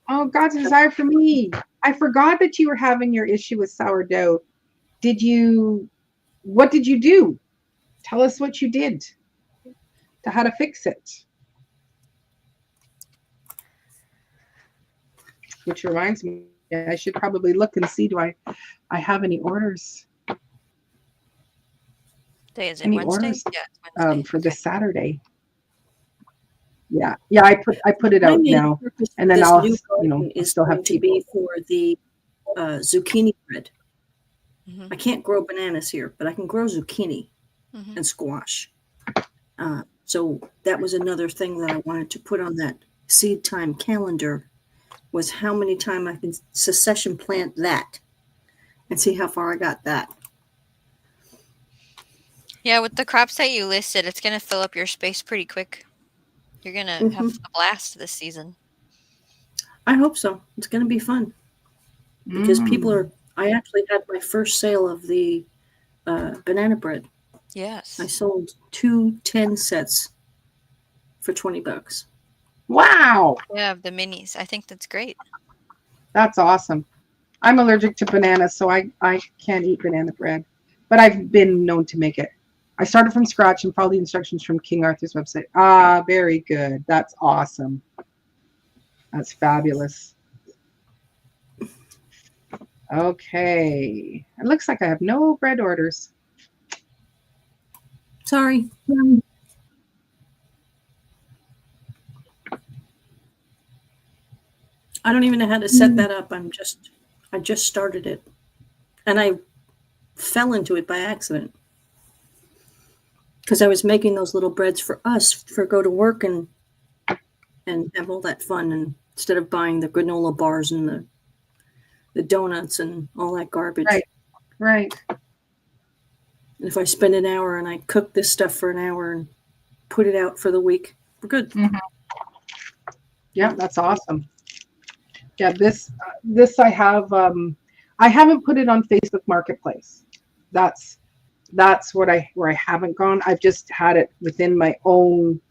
Oh, God's desire for me. I forgot that you were having your issue with sourdough. What did you do? Tell us what you did to how to fix it. Which reminds me, I should probably look and see, do I have any orders? Day is it Any Wednesday? orders? Yeah, it's Wednesday. For this Saturday. Yeah, I put it out now, and then I'll still have to be for the zucchini bread. I can't grow bananas here, but I can grow zucchini and squash. So that was another thing that I wanted to put on that seed time calendar, was how many times I can succession plant that and see how far I got that. Yeah, with the crops that you listed, it's going to fill up your space pretty quick. You're going to have a blast this season. I hope so. It's going to be fun. Because I actually had my first sale of the banana bread. Yes. I sold 2 10 sets for $20. Wow. Yeah, the minis. I think that's great. That's awesome. I'm allergic to bananas, so I can't eat banana bread. But I've been known to make it. I started from scratch and followed the instructions from King Arthur's website. Very good. That's awesome. That's fabulous. Okay. It looks like I have no bread orders. Sorry. I don't even know how to set that up. I just started it. And I fell into it by accident. because I was making those little breads for us for go to work and have all that fun, and instead of buying the granola bars and the donuts and all that garbage. Right. Right. And if I spend an hour and I cook this stuff for an hour and put it out for the week, we're good. Yeah, that's awesome. Yeah, this I have. I haven't put it on Facebook Marketplace. That's where I haven't gone. I've just had it within my own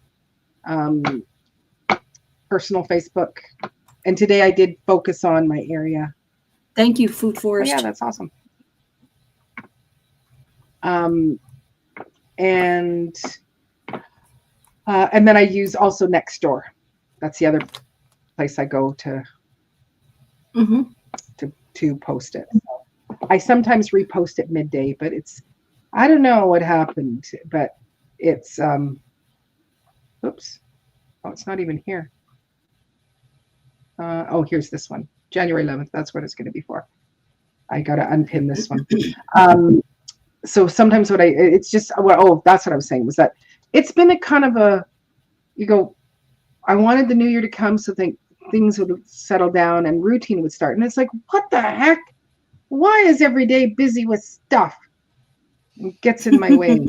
personal Facebook. And today I did focus on my area. Thank you, Food Oh, Forest. yeah, that's awesome. And then I use also Nextdoor. That's the other place I go to to post it. So I sometimes repost it midday, but I don't know what happened, but it's oops. Oh, it's not even here. Oh, here's this one. January 11th. That's what it's going to be for. I got to unpin this one. So sometimes it's just, well, that's what I was saying, was that it's been a kind of I wanted the new year to come so things would settle down and routine would start. And it's like, what the heck? Why is every day busy with stuff? It gets in my way.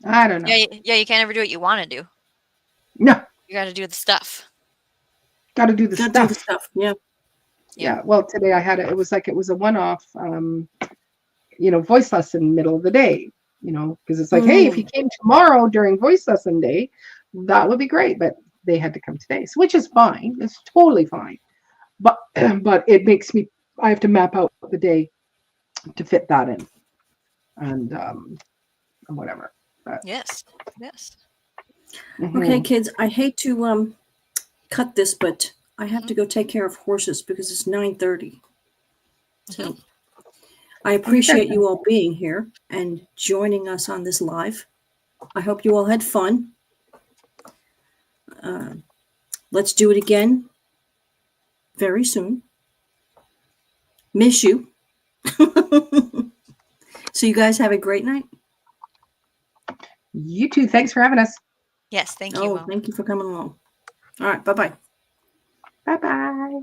I don't know. Yeah, you can't ever do what you want to do. No, You got to do the stuff. got to do the Gotta stuff. do the stuff. Yeah. Yeah. Well, today I had it was a one-off, voice lesson middle of the day, because it's like, hey, if you came tomorrow during voice lesson day, that would be great. But they had to come today, so, which is fine. It's totally fine. But it makes me, I have to map out the day to fit that in, and whatever. But, Yes. Okay, kids, I hate to cut this, but I have to go take care of horses because it's 9:30. So I appreciate you all being here and joining us on this live. I hope you all had fun. Let's do it again very soon. Miss you. So you guys have a great night. You too. Thanks for having us. Yes, thank you. Oh, Mo. thank you for coming along. All right, bye-bye. Bye-bye.